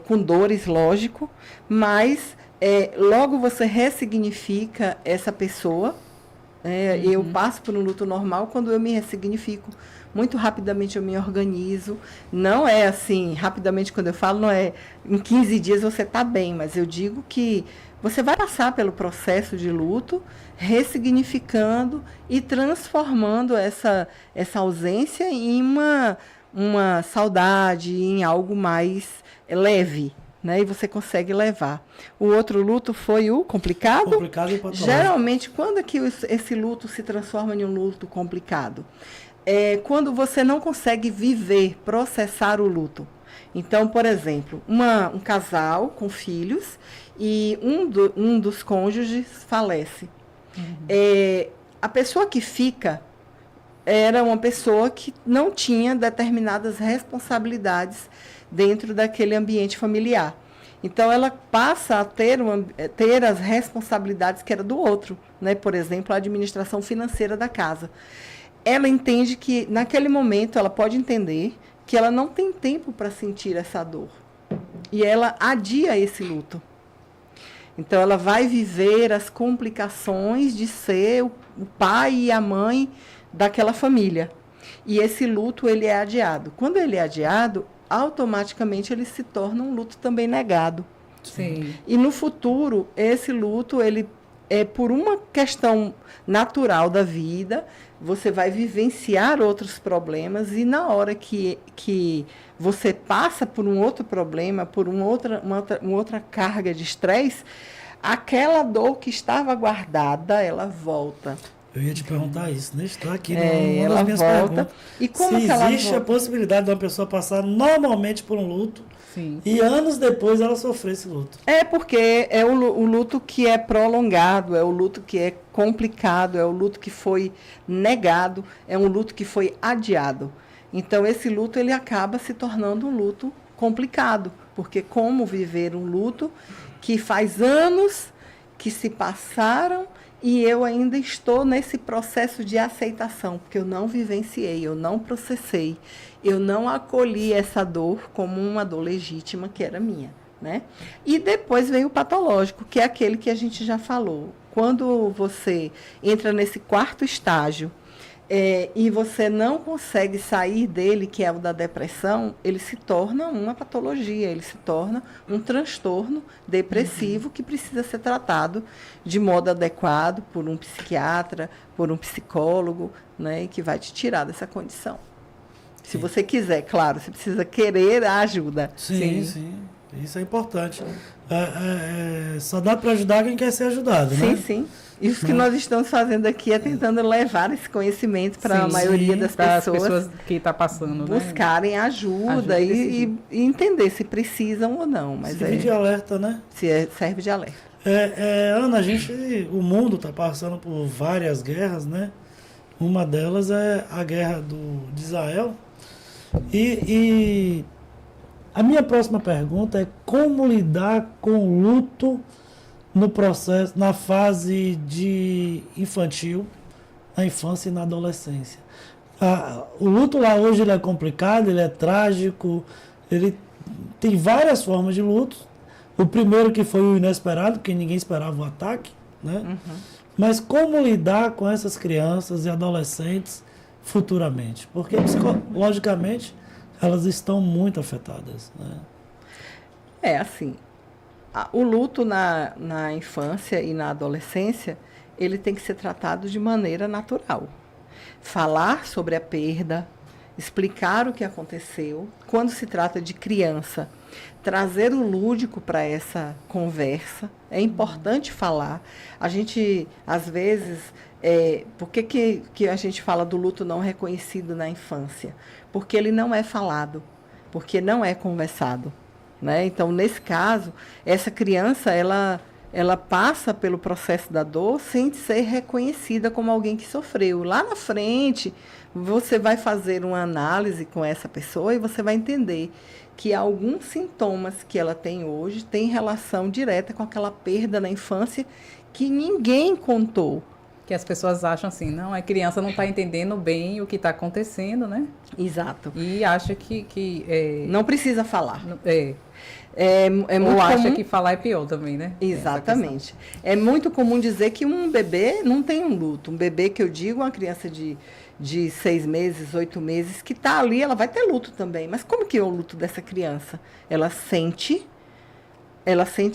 com dores, lógico, mas logo você ressignifica essa pessoa. Eu passo por um luto normal quando eu me ressignifico. Muito rapidamente eu me organizo. Não é assim, rapidamente quando eu falo, não é em 15 dias você está bem, mas eu digo que você vai passar pelo processo de luto, ressignificando e transformando essa ausência em uma saudade, em algo mais leve, né? E você consegue levar. O outro luto foi o complicado. Complicado e patológico. Geralmente, quando é que esse luto se transforma em um luto complicado? Quando você não consegue viver, processar o luto. Então, por exemplo, um casal com filhos e um dos cônjuges falece. A pessoa que fica era uma pessoa que não tinha determinadas responsabilidades dentro daquele ambiente familiar. Então, ela passa a ter as responsabilidades que era do outro, né? Por exemplo, a administração financeira da casa. Ela entende que, naquele momento, ela pode entender que ela não tem tempo para sentir essa dor. E ela adia esse luto. Então, ela vai viver as complicações de ser o pai e a mãe daquela família. E esse luto, ele é adiado. Quando ele é adiado, automaticamente ele se torna um luto também negado. Sim. E no futuro, esse luto, ele é por uma questão natural da vida, você vai vivenciar outros problemas, e na hora que você passa por um outro problema, por uma outra carga de estresse, aquela dor que estava guardada, ela volta. Eu ia te perguntar isso, né? Está aqui ela das minhas volta. perguntas. E como se que ela existe volta? a possibilidade de uma pessoa passar normalmente por um luto Sim. E anos depois ela sofreu esse luto. É porque é o luto que é prolongado, é o luto que é complicado, é o luto que foi negado, é um luto que foi adiado. Então, esse luto ele acaba se tornando um luto complicado, porque como viver um luto que faz anos que se passaram e eu ainda estou nesse processo de aceitação, porque eu não vivenciei, eu não processei, eu não acolhi essa dor como uma dor legítima que era minha, né? E depois vem o patológico, que é aquele que a gente já falou. Quando você entra nesse quarto estágio e você não consegue sair dele, que é o da depressão, ele se torna uma patologia, ele se torna um transtorno depressivo que precisa ser tratado de modo adequado por um psiquiatra, por um psicólogo, né, e que vai te tirar dessa condição. Se você quiser, claro, você precisa querer a ajuda. Sim. Isso é importante. Só dá para ajudar quem quer ser ajudado, né? Sim. Isso que nós estamos fazendo aqui é tentando levar esse conhecimento para a maioria das pessoas que está passando, buscarem ajuda e entender se precisam ou não. Mas serve de alerta, né? Serve de alerta. Ana, o mundo está passando por várias guerras, né? Uma delas é a guerra de Israel. E a minha próxima pergunta é como lidar com o luto no processo, na fase de infantil, na infância e na adolescência. O luto lá hoje ele é complicado, ele é trágico, ele tem várias formas de luto. O primeiro que foi o inesperado, porque ninguém esperava o ataque, né? Uhum. Mas como lidar com essas crianças e adolescentes futuramente? Porque psicologicamente elas estão muito afetadas, né? Assim, o luto na infância e na adolescência, ele tem que ser tratado de maneira natural. Falar sobre a perda, explicar o que aconteceu. Quando se trata de criança, trazer o lúdico para essa conversa. É importante falar. A gente, às vezes, por que a gente fala do luto não reconhecido na infância? Porque ele não é falado, porque não é conversado. Né? Então, nesse caso, essa criança, ela passa pelo processo da dor sem ser reconhecida como alguém que sofreu. Lá na frente, você vai fazer uma análise com essa pessoa e você vai entender que alguns sintomas que ela tem hoje têm relação direta com aquela perda na infância que ninguém contou. Que as pessoas acham assim, não, a criança não está entendendo bem o que está acontecendo, né? Exato. E acha que não precisa falar. Ou acha que falar é pior também, né? Exatamente. É muito comum dizer que um bebê não tem um luto. Um bebê, que eu digo, uma criança de 6 meses, 8 meses, que está ali, ela vai ter luto também. Mas como que é o luto dessa criança? Ela sente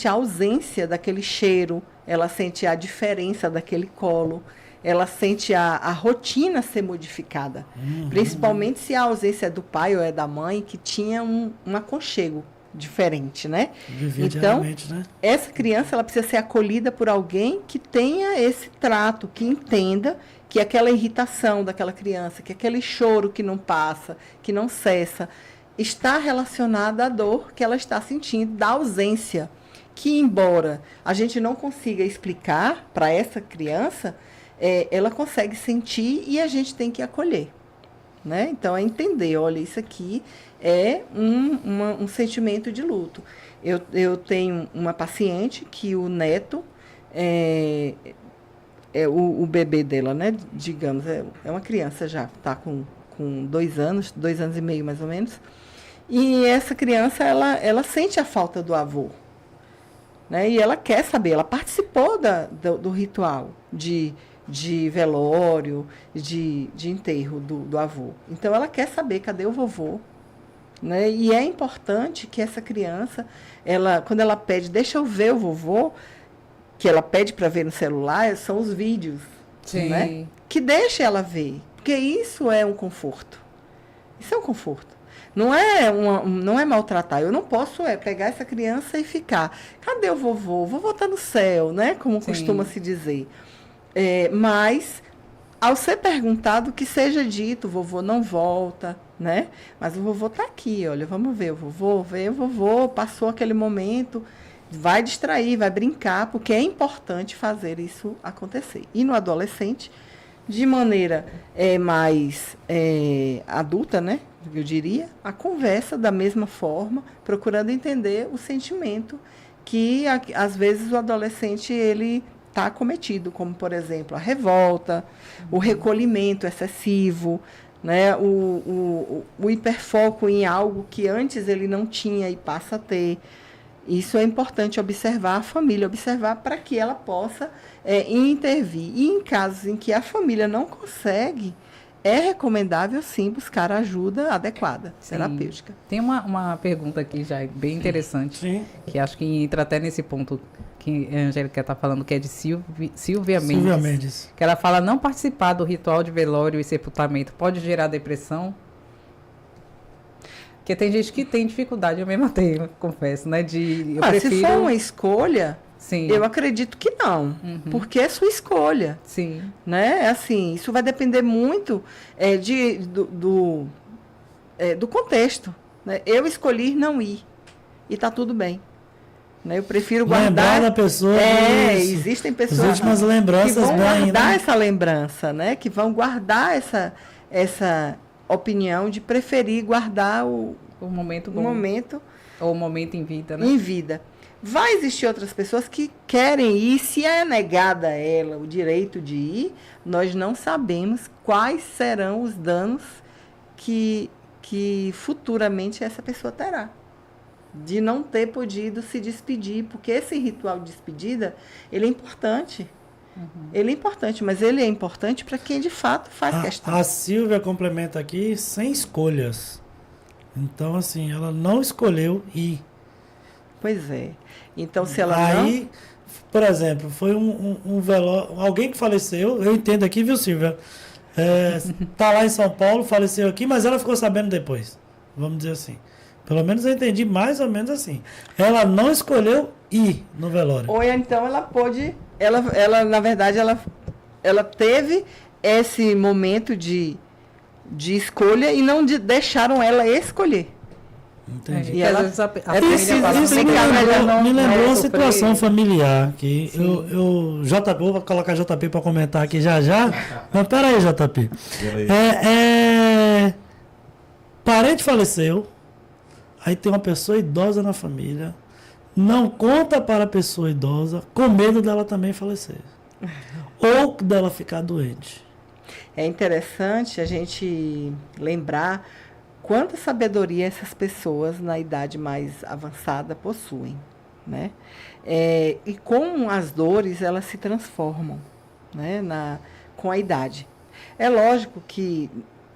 a ausência daquele cheiro, ela sente a diferença daquele colo, ela sente a rotina ser modificada. Principalmente se a ausência é do pai ou é da mãe, que tinha um aconchego diferente, né? Então, né? Essa criança ela precisa ser acolhida por alguém que tenha esse trato, que entenda que aquela irritação daquela criança, que aquele choro que não passa, que não cessa, está relacionada à dor que ela está sentindo da ausência, que embora a gente não consiga explicar para essa criança, ela consegue sentir e a gente tem que acolher. Né? Então, é entender, olha, isso aqui é um sentimento de luto. Eu tenho uma paciente que o neto o bebê dela, né? Digamos, é uma criança já, está com 2 anos e meio mais ou menos, e essa criança, ela sente a falta do avô, né? E ela quer saber, ela participou do ritual de velório, de enterro do avô. Então, ela quer saber, cadê o vovô? Né? E é importante que essa criança, quando ela pede, deixa eu ver o vovô, que ela pede para ver no celular, são os vídeos. Sim. Né? Que deixa ela ver, porque isso é um conforto. Isso é um conforto. Não é maltratar. Eu não posso pegar essa criança e ficar, cadê o vovô? O vovô está no céu, né? Como costuma se dizer. Mas, ao ser perguntado, que seja dito, vovô não volta, né? Mas o vovô está aqui, olha, vamos ver o vovô, passou aquele momento, vai distrair, vai brincar, porque é importante fazer isso acontecer. E no adolescente, de maneira mais adulta, né? Eu diria, a conversa da mesma forma, procurando entender o sentimento que, às vezes, o adolescente ele está acometido, como, por exemplo, a revolta, o recolhimento excessivo, né? O hiperfoco em algo que antes ele não tinha e passa a ter. Isso é importante observar a família, observar para que ela possa intervir. E em casos em que a família não consegue, é recomendável, sim, buscar ajuda adequada, terapêutica. Tem uma pergunta aqui já bem interessante, Sim. que acho que entra até nesse ponto que a Angélica está falando, que é de Silvia Silvia Mendes. Mendes. Que ela fala, não participar do ritual de velório e sepultamento pode gerar depressão? Porque tem gente que tem dificuldade, eu mesma tenho, confesso, né? Se for uma escolha, sim. Eu acredito que não, porque é sua escolha. Sim. Né? Assim, isso vai depender muito do contexto. Né? Eu escolhi não ir e está tudo bem. Né? Eu prefiro guardar. Lembrar da pessoa. Existem pessoas as últimas lembranças que vão bem, guardar né? essa lembrança, né? Que vão guardar essa opinião de preferir guardar o momento bom. Ou o momento em vida, né? Em vida. Vai existir outras pessoas que querem ir, se é negada a ela o direito de ir, nós não sabemos quais serão os danos que futuramente essa pessoa terá. De não ter podido se despedir, porque esse ritual de despedida, ele é importante. Ele é importante, mas ele é importante para quem de fato faz questão. A Silvia complementa aqui, sem escolhas. Então, assim, ela não escolheu ir. Pois é. Então, se ela Aí, por exemplo, foi um velório, alguém que faleceu, eu entendo aqui, viu, Silvia? Tá lá em São Paulo, faleceu aqui, mas ela ficou sabendo depois. Vamos dizer assim. Pelo menos eu entendi mais ou menos assim. Ela não escolheu ir no velório. Ou então ela pôde, ela na verdade, ela teve esse momento de escolha e não deixaram ela escolher. Entendi. E ela, Isso me lembrou uma situação familiar que JP, vou colocar JP para comentar aqui já. Mas peraí, JP. Parente faleceu, aí tem uma pessoa idosa na família, não conta para a pessoa idosa, com medo dela também falecer. Ou dela ficar doente. É interessante a gente lembrar quanta sabedoria essas pessoas na idade mais avançada possuem, né? E como as dores, elas se transformam, né? Com a idade. É lógico que,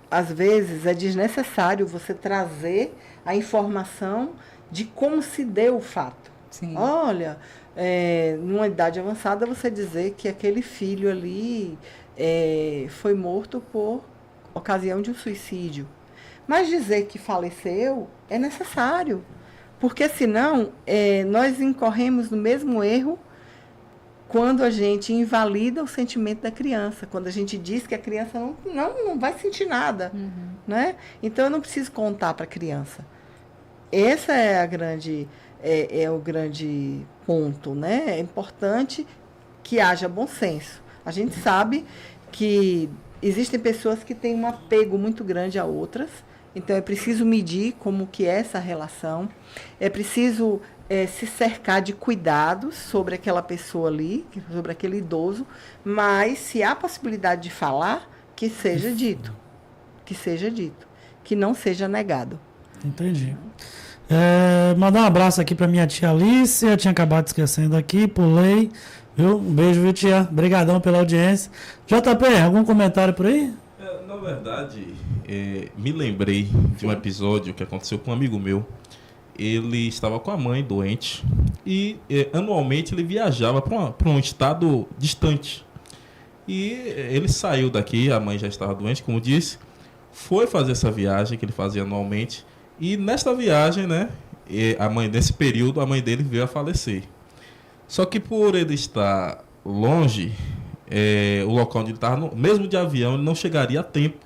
às vezes, é desnecessário você trazer a informação de como se deu o fato. Sim. Olha, numa idade avançada, você dizer que aquele filho ali foi morto por ocasião de um suicídio. Mas dizer que faleceu é necessário, porque senão nós incorremos no mesmo erro quando a gente invalida o sentimento da criança, quando a gente diz que a criança não vai sentir nada. Né? Então eu não preciso contar para a criança. Esse é o grande ponto. Né? É importante que haja bom senso. A gente sabe que existem pessoas que têm um apego muito grande a outras. Então, é preciso medir como que é essa relação. É preciso se cercar de cuidados sobre aquela pessoa ali, sobre aquele idoso. Mas, se há possibilidade de falar, que seja dito. Que seja dito. Que não seja negado. Entendi. Mandar um abraço aqui para minha tia Alice. Eu tinha acabado esquecendo aqui, pulei. Viu? Um beijo, viu, tia? Obrigadão pela audiência. JP, algum comentário por aí? Na verdade, me lembrei de um episódio que aconteceu com um amigo meu. Ele estava com a mãe doente e anualmente ele viajava para um estado distante. E ele saiu daqui, a mãe já estava doente, como disse, foi fazer essa viagem que ele fazia anualmente. E nesta viagem, né, nesse período, a mãe dele veio a falecer. Só que por ele estar longe, o local onde ele estava, mesmo de avião, ele não chegaria a tempo.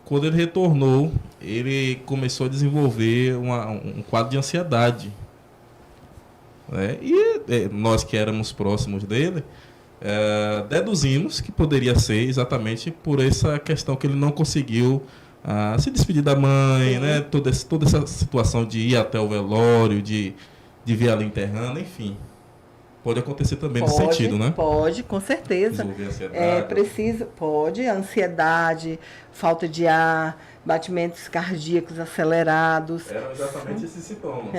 quando ele retornou, ele começou a desenvolver um quadro de ansiedade. Né? E nós que éramos próximos dele, deduzimos que poderia ser exatamente por essa questão que ele não conseguiu se despedir da mãe, né? Toda essa situação de ir até o velório, de ver ela enterrando, enfim. Pode acontecer também nesse sentido, né? Pode, com certeza. Desenvolver ansiedade. Pode, ansiedade, falta de ar, batimentos cardíacos acelerados. Eram exatamente esses sintomas.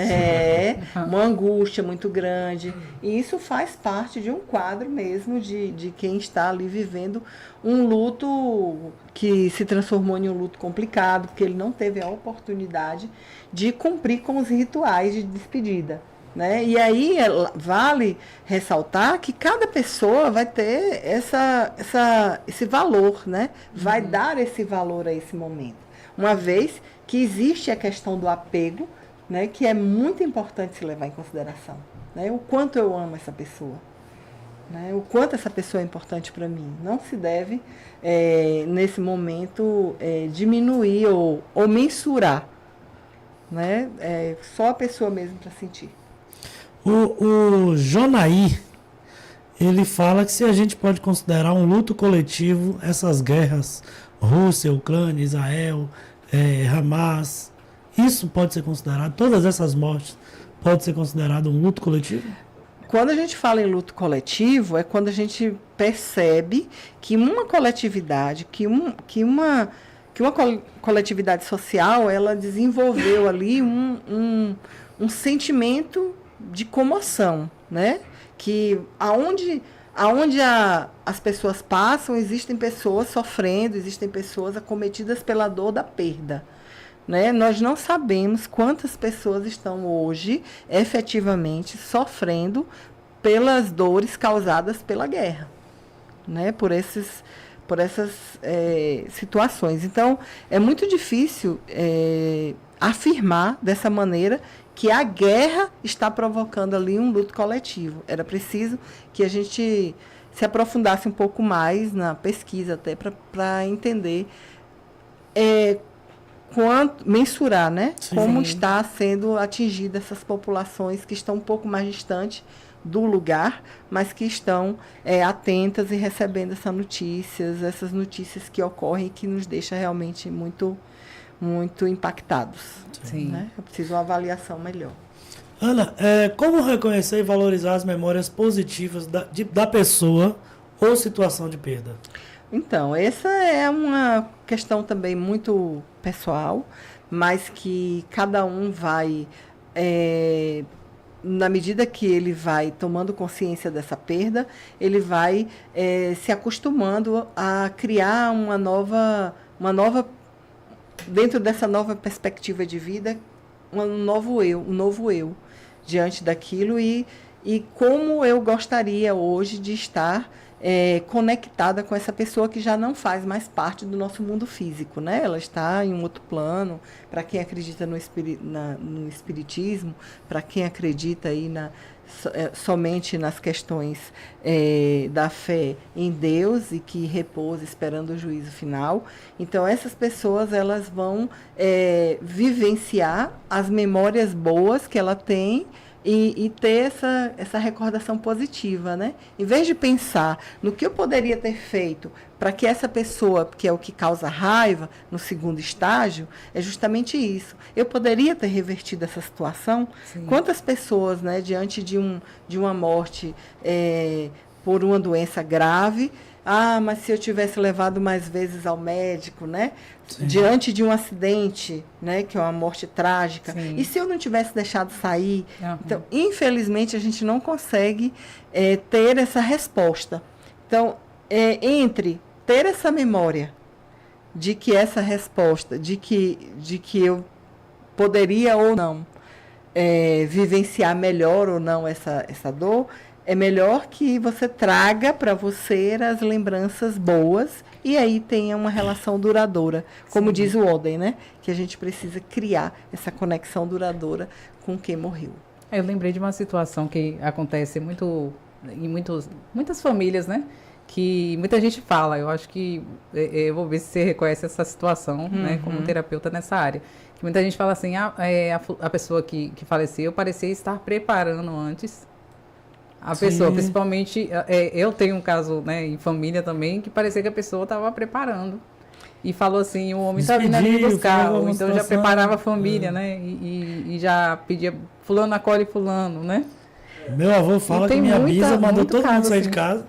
Uma angústia muito grande. E isso faz parte de um quadro mesmo de quem está ali vivendo um luto que se transformou em um luto complicado, porque ele não teve a oportunidade de cumprir com os rituais de despedida. Né? E aí vale ressaltar que cada pessoa vai ter esse valor, né? Vai dar esse valor a esse momento. Uma vez que existe a questão do apego, né? Que é muito importante se levar em consideração. Né? O quanto eu amo essa pessoa. Né? O quanto essa pessoa é importante para mim. Não se deve, nesse momento, diminuir ou mensurar. Né? Só a pessoa mesmo para sentir. O Jonaí, ele fala que se a gente pode considerar um luto coletivo essas guerras, Rússia, Ucrânia, Israel, Hamas, isso pode ser considerado, todas essas mortes, pode ser considerado um luto coletivo? Quando a gente fala em luto coletivo, é quando a gente percebe que uma coletividade, que uma coletividade social, ela desenvolveu ali um sentimento de comoção, né? Que aonde as pessoas passam, existem pessoas sofrendo, existem pessoas acometidas pela dor da perda. Né? Nós não sabemos quantas pessoas estão hoje efetivamente sofrendo pelas dores causadas pela guerra, né? Por essas situações. Então, é muito difícil afirmar dessa maneira que a guerra está provocando ali um luto coletivo. Era preciso que a gente se aprofundasse um pouco mais na pesquisa até para entender mensurar, né? Sim. Como está sendo atingida essas populações que estão um pouco mais distantes do lugar, mas que estão atentas e recebendo essas notícias que ocorrem e que nos deixam realmente muito impactados. Sim. Né? É preciso uma avaliação melhor. Ana, como reconhecer e valorizar as memórias positivas da pessoa ou situação de perda? Então, essa é uma questão também muito pessoal, mas que cada um vai, na medida que ele vai tomando consciência dessa perda, ele vai se acostumando a criar uma nova dentro dessa nova perspectiva de vida, um novo eu diante daquilo e como eu gostaria hoje de estar conectada com essa pessoa que já não faz mais parte do nosso mundo físico, né? Ela está em um outro plano. Para quem acredita no espiritismo, para quem acredita aí somente nas questões da fé em Deus e que repousa esperando o juízo final. Então, essas pessoas elas vão vivenciar as memórias boas que ela tem e ter essa recordação positiva, né? Em vez de pensar no que eu poderia ter feito para que essa pessoa, que é o que causa raiva, no segundo estágio, é justamente isso. Eu poderia ter revertido essa situação? Sim. Quantas pessoas, né, diante de uma morte por uma doença grave, mas se eu tivesse levado mais vezes ao médico, né? Sim. Diante de um acidente, né? Que é uma morte trágica. Sim. E se eu não tivesse deixado sair? Uhum. Então, infelizmente, a gente não consegue ter essa resposta. Então, entre ter essa memória de que essa resposta, de que eu poderia ou não vivenciar melhor ou não essa dor, é melhor que você traga para você as lembranças boas e aí tenha uma relação duradoura. Como diz o Oden, né? Que a gente precisa criar essa conexão duradoura com quem morreu. Eu lembrei de uma situação que acontece muito em muitas famílias, né? que muita gente fala, eu acho que, eu vou ver se você reconhece essa situação, né, como terapeuta nessa área, que muita gente fala assim, a pessoa que faleceu parecia estar preparando antes a pessoa, principalmente, eu tenho um caso, né, em família também, que parecia que a pessoa estava preparando. E falou assim, o homem está vindo ali me buscar, ou então já preparava a família, né? E já pedia, fulano acolhe fulano, né? Meu avô fala que minha bisa mandou todo mundo sair de assim. casa.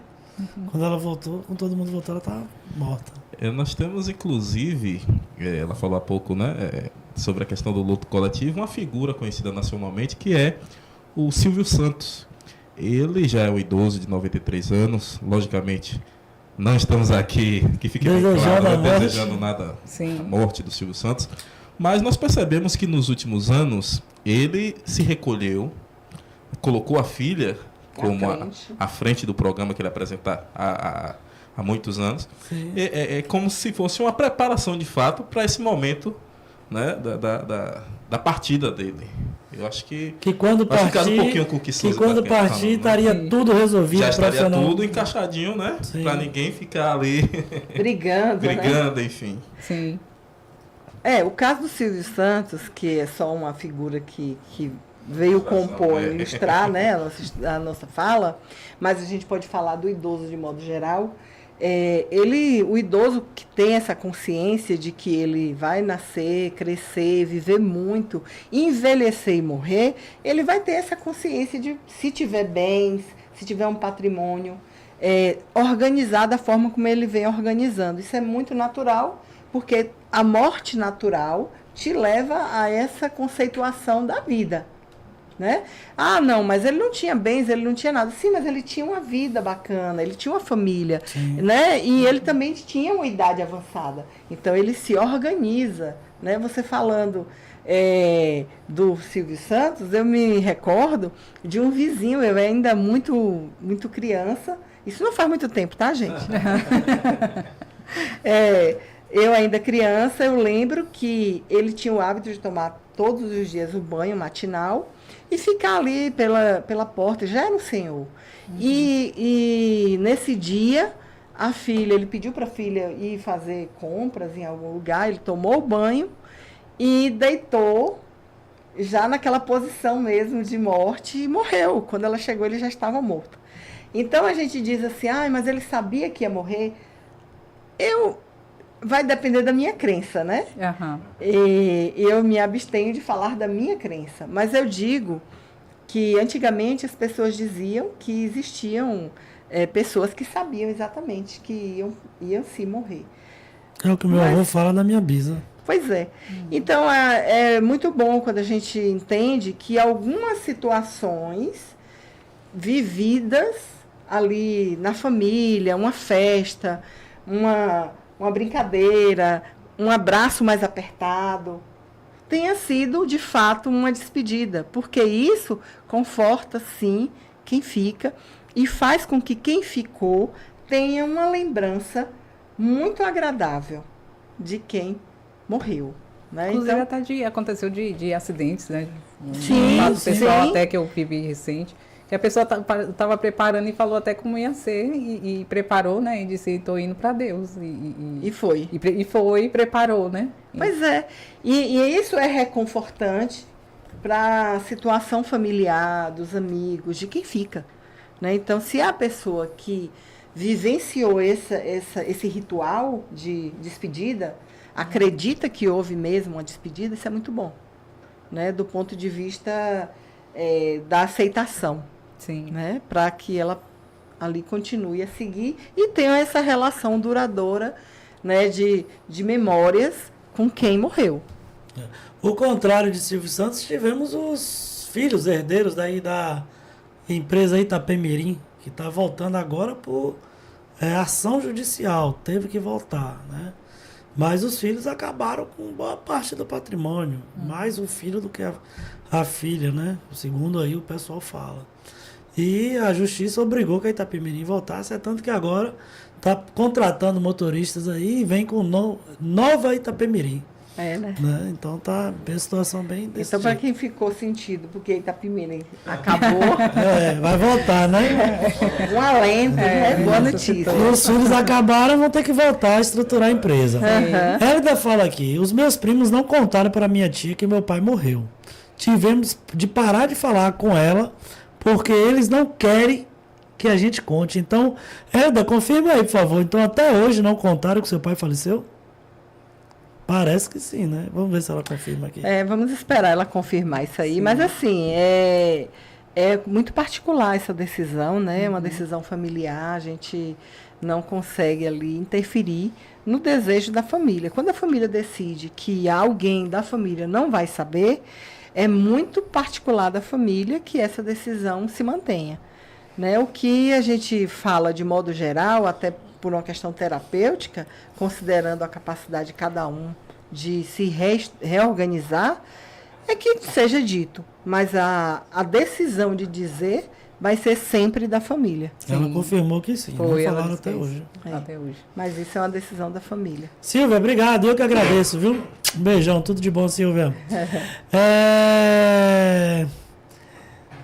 Quando ela voltou, quando todo mundo voltou, ela estava morta. Nós temos, inclusive, ela falou há pouco, né, sobre a questão do luto coletivo, uma figura conhecida nacionalmente que é o Silvio Santos. Ele já é um idoso de 93 anos, logicamente. Não estamos aqui, que fique bem claro, desejando nada a morte do Silvio Santos, mas nós percebemos que nos últimos anos ele se recolheu, colocou a filha como à frente do programa que ele apresenta há muitos anos. É como se fosse uma preparação de fato para esse momento, né, da partida dele. Eu acho que quando partir, um pouquinho com o que quando partir estaria tudo resolvido. Já estaria tudo encaixadinho, né? Para ninguém ficar ali brigando, né? Enfim. Sim. O caso do Silvio Santos, que é só uma figura que veio compor, ilustrar, né, a nossa fala, mas a gente pode falar do idoso de modo geral. O idoso que tem essa consciência de que ele vai nascer, crescer, viver muito, envelhecer e morrer, ele vai ter essa consciência de, se tiver bens, se tiver um patrimônio, organizar da forma como ele vem organizando. Isso é muito natural, porque a morte natural te leva a essa conceituação da vida. Né? Ah, não, mas ele não tinha bens, ele não tinha nada. Sim, mas ele tinha uma vida bacana, ele tinha uma família, né? E ele também tinha uma idade avançada. Então, ele se organiza, né? Você falando do Silvio Santos, eu me recordo de um vizinho, eu ainda muito, muito criança. Isso não faz muito tempo, tá, gente? Eu ainda criança, eu lembro que ele tinha o hábito de tomar todos os dias o banho matinal e ficar ali pela porta, já era um senhor. E nesse dia, ele pediu para a filha ir fazer compras em algum lugar, ele tomou o banho e deitou, já naquela posição mesmo de morte, e morreu. Quando ela chegou, ele já estava morto. Então, a gente diz assim, mas ele sabia que ia morrer. Vai depender da minha crença, né? Uhum. E eu me abstenho de falar da minha crença. Mas eu digo que antigamente as pessoas diziam que existiam pessoas que sabiam exatamente que iam se morrer. É o que meu avô fala da minha bisa. Pois é. Então, é muito bom quando a gente entende que algumas situações vividas ali na família, uma festa, uma brincadeira, um abraço mais apertado, tenha sido, de fato, uma despedida. Porque isso conforta, sim, quem fica e faz com que quem ficou tenha uma lembrança muito agradável de quem morreu. Né? Inclusive, então, até aconteceu de acidentes, né? Sim, um caso pessoal sim. Até que eu vivi recente. Que a pessoa estava preparando e falou até como ia ser, e preparou, né? E disse, estou indo para Deus. E foi. E foi e preparou, né? Pois é. E isso é reconfortante para a situação familiar, dos amigos, de quem fica. Né? Então, se a pessoa que vivenciou esse ritual de despedida, acredita que houve mesmo uma despedida, isso é muito bom. Né? Do ponto de vista da aceitação. Sim. Né? Para que ela ali continue a seguir e tenha essa relação duradoura, né, de memórias com quem morreu. O contrário de Silvio Santos, tivemos os filhos herdeiros daí da empresa Itapemirim, que está voltando agora por ação judicial, teve que voltar, né? Mas os filhos acabaram com boa parte do patrimônio, mais o filho do que a filha, né? Segundo aí o pessoal fala. E a justiça obrigou que a Itapemirim voltasse, é tanto que agora está contratando motoristas aí e vem com nova Itapemirim. Né? Né? Então tá bem situação bem desse Então, para jeito. quem ficou sentido, porque Itapemirim acabou, Vai voltar, né? um alento, né? Boa notícia. E os filhos acabaram, vão ter que voltar a estruturar a empresa. Hélida fala aqui, os meus primos não contaram para minha tia que meu pai morreu. Tivemos de parar de falar com ela, porque eles não querem que a gente conte. Então, Hélida, confirma aí, por favor. Então, até hoje não contaram que seu pai faleceu? Parece que sim, né? Vamos ver se ela confirma aqui. Vamos esperar ela confirmar isso aí. Sim. Mas assim, é muito particular essa decisão, né? É uma decisão familiar, a gente não consegue ali interferir no desejo da família. Quando a família decide que alguém da família não vai saber, é muito particular da família que essa decisão se mantenha. Né? O que a gente fala de modo geral, até por uma questão terapêutica, considerando a capacidade de cada um de se reorganizar, é que seja dito. Mas a decisão de dizer vai ser sempre da família. Ela confirmou que sim. Foi, não falaram até hoje. Até hoje. Mas isso é uma decisão da família. Silvia, obrigado. Eu que agradeço, viu? Um beijão. Tudo de bom, Silvia.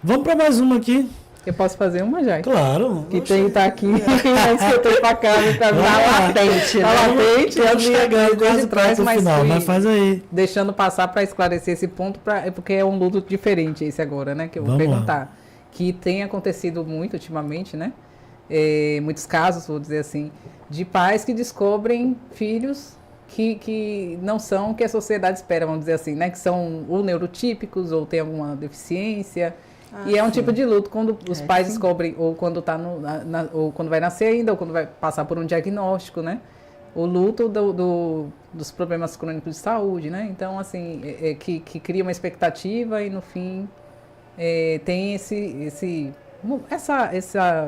Vamos para mais uma aqui. Eu posso fazer uma já? Claro. Que tem taquinho, mas que eu tô pra casa, tá latente, tá latente, Estamos chegando quase de trás, perto do mas final, fui mas faz aí. deixando passar para esclarecer esse ponto, porque é um luto diferente esse agora, né, que eu vou Vamos lá. perguntar. Que tem acontecido muito ultimamente, né, muitos casos, vou dizer assim, de pais que descobrem filhos que não são o que a sociedade espera, vamos dizer assim, né, que são ou neurotípicos ou tem alguma deficiência. E é um tipo de luto quando os pais descobrem, ou quando tá ou quando vai nascer ainda, ou quando vai passar por um diagnóstico, né? O luto dos problemas crônicos de saúde, né? Então, assim, que cria uma expectativa e no fim tem essa,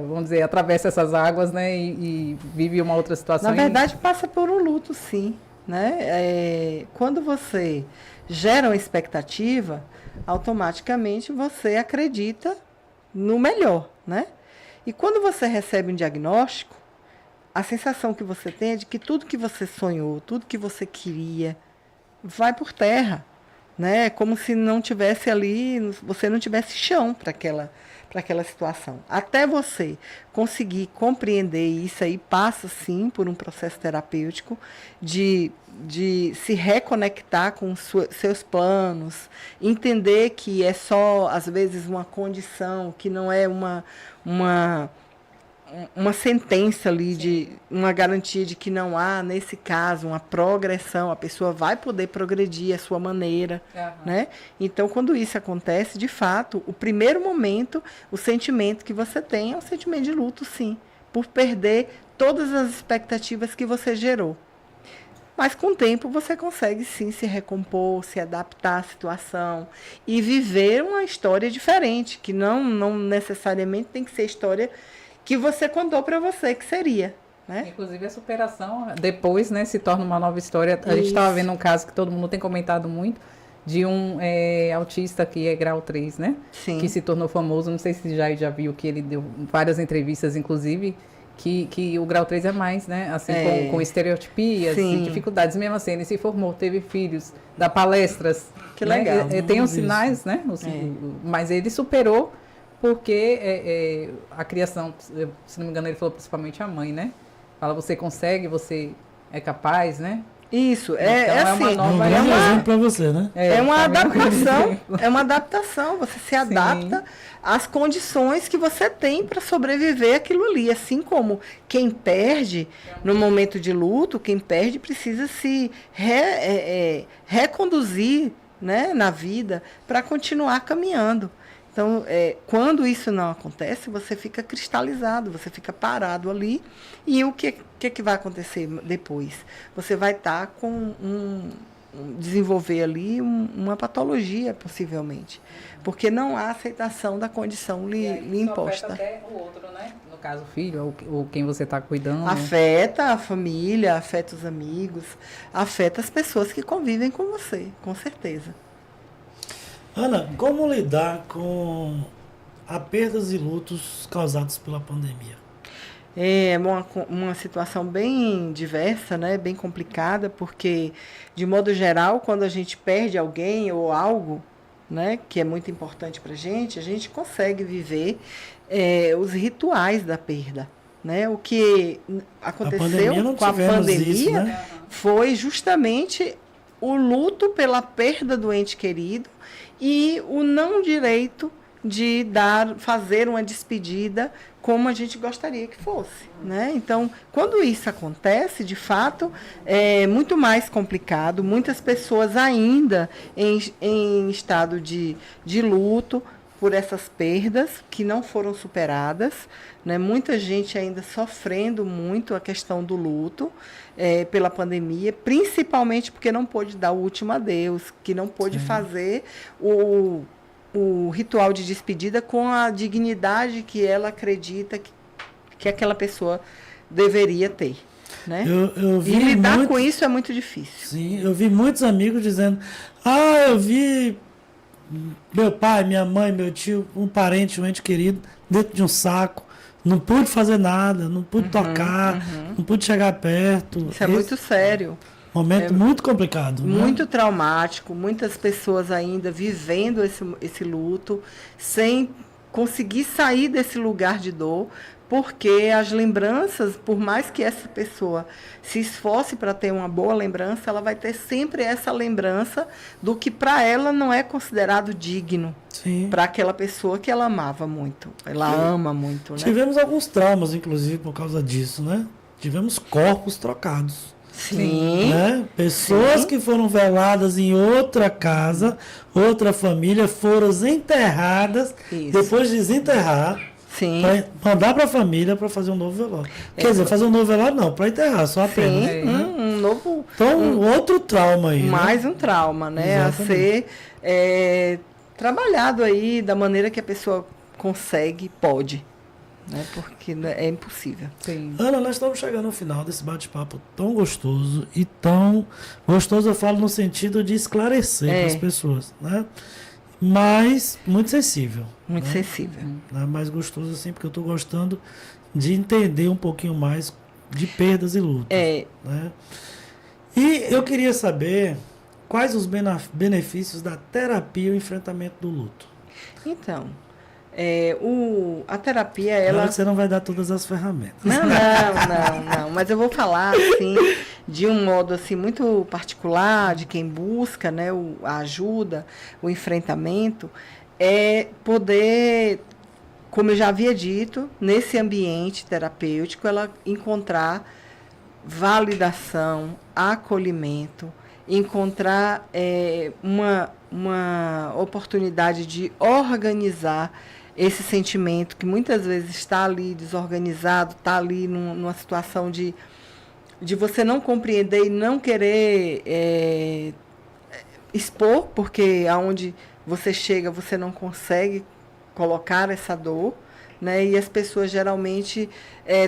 vamos dizer, atravessa essas águas, né? E vive uma outra situação. Na verdade, passa por um luto, sim, né? Quando você gera uma expectativa, automaticamente você acredita no melhor, né? E quando você recebe um diagnóstico, a sensação que você tem é de que tudo que você sonhou, tudo que você queria, vai por terra, né? Como se não tivesse ali, você não tivesse chão para aquela situação. Até você conseguir compreender isso aí, passa sim por um processo terapêutico de se reconectar com seus planos, entender que é só, às vezes, uma condição, que não é uma sentença ali, de uma garantia de que não há, nesse caso, uma progressão, a pessoa vai poder progredir à sua maneira, né? Então, quando isso acontece, de fato, o primeiro momento, o sentimento que você tem é um sentimento de luto, sim, por perder todas as expectativas que você gerou. Mas com o tempo você consegue sim se recompor, se adaptar à situação e viver uma história diferente, que não necessariamente tem que ser a história que você contou para você que seria, né? Inclusive a superação depois, né, se torna uma nova história. A gente estava vendo um caso que todo mundo tem comentado muito, de um autista que é grau 3, né? Sim. Que se tornou famoso, não sei se já viu que ele deu várias entrevistas, inclusive, que o grau 3 é mais, né? Assim, com estereotipias e dificuldades. Mesmo assim, ele se formou, teve filhos, dá palestras. Que né? legal. Tem os sinais, né? Mas ele superou porque a criação, se não me engano, ele falou principalmente a mãe, né? Fala, você consegue, você é capaz, né? Isso, Então, assim, uma nova exemplo para você, né? É uma tá vendo? adaptação, é uma adaptação, você se adapta às condições que você tem para sobreviver aquilo ali, assim como quem perde no momento de luto, quem perde precisa se reconduzir, né, na vida para continuar caminhando. Então, quando isso não acontece, você fica cristalizado, você fica parado ali. E o que vai acontecer depois? Você vai estar com desenvolver ali uma patologia, possivelmente. Porque não há aceitação da condição lhe imposta. Afeta até o outro, né? No caso, o filho, ou quem você está cuidando. Afeta a família, afeta os amigos, afeta as pessoas que convivem com você, com certeza. Ana, como lidar com a perdas e lutos causados pela pandemia? É uma situação bem diversa, né? Bem complicada, porque, de modo geral, quando a gente perde alguém ou algo, né, que é muito importante para a gente consegue viver os rituais da perda. Né? O que aconteceu com a pandemia isso, né? foi justamente o luto pela perda do ente querido e o não direito de fazer uma despedida como a gente gostaria que fosse. Né? Então, quando isso acontece, de fato, é muito mais complicado. Muitas pessoas ainda em estado de luto por essas perdas que não foram superadas. Né? Muita gente ainda sofrendo muito a questão do luto pela pandemia, principalmente porque não pôde dar o último adeus, que não pôde fazer o ritual de despedida com a dignidade que ela acredita que aquela pessoa deveria ter. Né? E lidar com isso é muito difícil. Sim, eu vi muitos amigos dizendo: eu vi meu pai, minha mãe, meu tio, um parente, um ente querido, dentro de um saco. Não pude fazer nada, não pude tocar, não pude chegar perto. Isso é muito sério. Momento muito complicado. Muito, né? Traumático. Muitas pessoas ainda vivendo esse luto, sem conseguir sair desse lugar de dor, porque as lembranças, por mais que essa pessoa se esforce para ter uma boa lembrança, ela vai ter sempre essa lembrança do que para ela não é considerado digno. Para aquela pessoa que ela amava muito, ela ama muito. Né? Tivemos alguns traumas, inclusive, por causa disso, né? Tivemos corpos trocados. Sim. Né? Pessoas que foram veladas em outra casa, outra família, foram enterradas, depois de desenterrar, para mandar para a família para fazer um novo velório. Quer dizer, fazer um novo velório não, para enterrar, só apenas. Sim, um novo... Então, outro trauma aí. Mais né? um trauma, né? Exatamente. A ser trabalhado aí da maneira que a pessoa consegue, pode. Né? Porque é impossível. Sim. Ana, nós estamos chegando ao final desse bate-papo tão gostoso. E tão gostoso eu falo no sentido de esclarecer para as pessoas. Né? Mas muito sensível. Muito sensível. Né? Mais gostoso assim, porque eu estou gostando de entender um pouquinho mais de perdas e lutas. Né? E eu queria saber quais os benefícios da terapia e o enfrentamento do luto. Então, a terapia, ela... Claro que você não vai dar todas as ferramentas. Não. Mas eu vou falar, assim, de um modo, assim, muito particular, de quem busca, né, a ajuda, o enfrentamento, é poder, como eu já havia dito, nesse ambiente terapêutico, ela encontrar validação, acolhimento, encontrar uma oportunidade de organizar esse sentimento que muitas vezes está ali desorganizado, está ali numa situação de você não compreender e não querer expor, porque aonde você chega você não consegue colocar essa dor, né? E as pessoas geralmente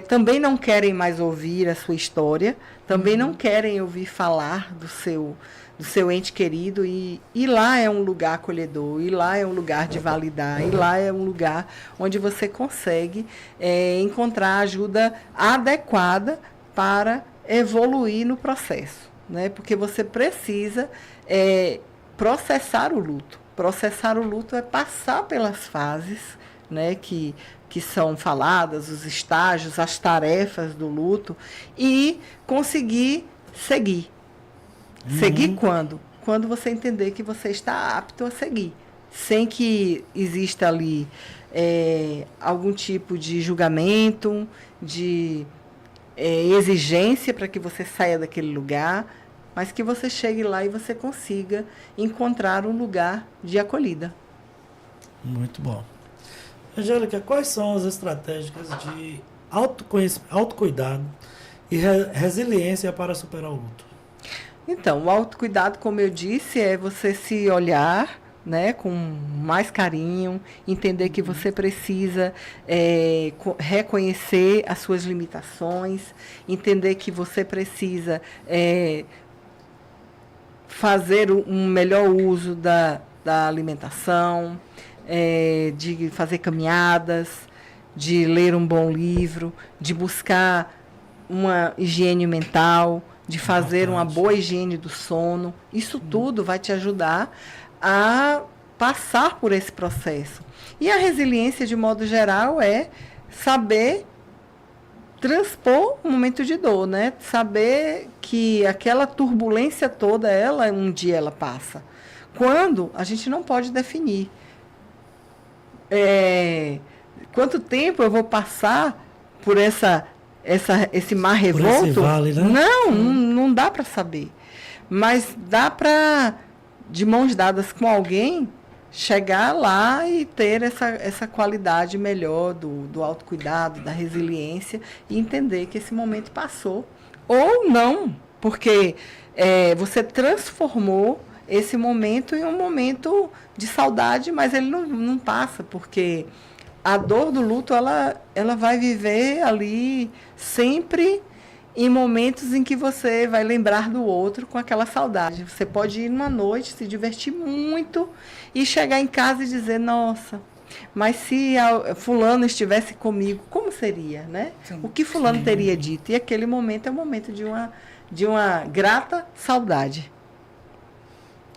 também não querem mais ouvir a sua história, também não querem ouvir falar do seu ente querido, e lá é um lugar acolhedor, e lá é um lugar de validar, e lá é um lugar onde você consegue encontrar ajuda adequada para evoluir no processo, né? Porque você precisa processar o luto. Processar o luto é passar pelas fases, né, que são faladas, os estágios, as tarefas do luto, e conseguir seguir. Seguir quando? Quando você entender que você está apto a seguir, sem que exista ali algum tipo de julgamento, de exigência para que você saia daquele lugar, mas que você chegue lá e você consiga encontrar um lugar de acolhida. Muito bom. Angélica, quais são as estratégias de autocuidado e resiliência para superar o luto? Então, o autocuidado, como eu disse, é você se olhar, né, com mais carinho, entender que você precisa reconhecer as suas limitações, entender que você precisa fazer um melhor uso da alimentação, de fazer caminhadas, de ler um bom livro, de buscar uma higiene mental, de fazer uma boa higiene do sono. Isso tudo vai te ajudar a passar por esse processo. E a resiliência, de modo geral, é saber transpor um momento de dor, né? Saber que aquela turbulência toda, um dia ela passa. Quando a gente não pode definir quanto tempo eu vou passar por esse mar revolto. Esse vale, né? Não dá para saber. Mas dá para, de mãos dadas com alguém, chegar lá e ter essa qualidade melhor do autocuidado, da resiliência, e entender que esse momento passou. Ou não, porque você transformou esse momento em um momento de saudade, mas ele não passa, porque a dor do luto, ela vai viver ali sempre em momentos em que você vai lembrar do outro com aquela saudade. Você pode ir numa noite, se divertir muito e chegar em casa e dizer, nossa, mas se fulano estivesse comigo, como seria, né? Sim. O que fulano teria dito? E aquele momento é o momento de uma grata saudade.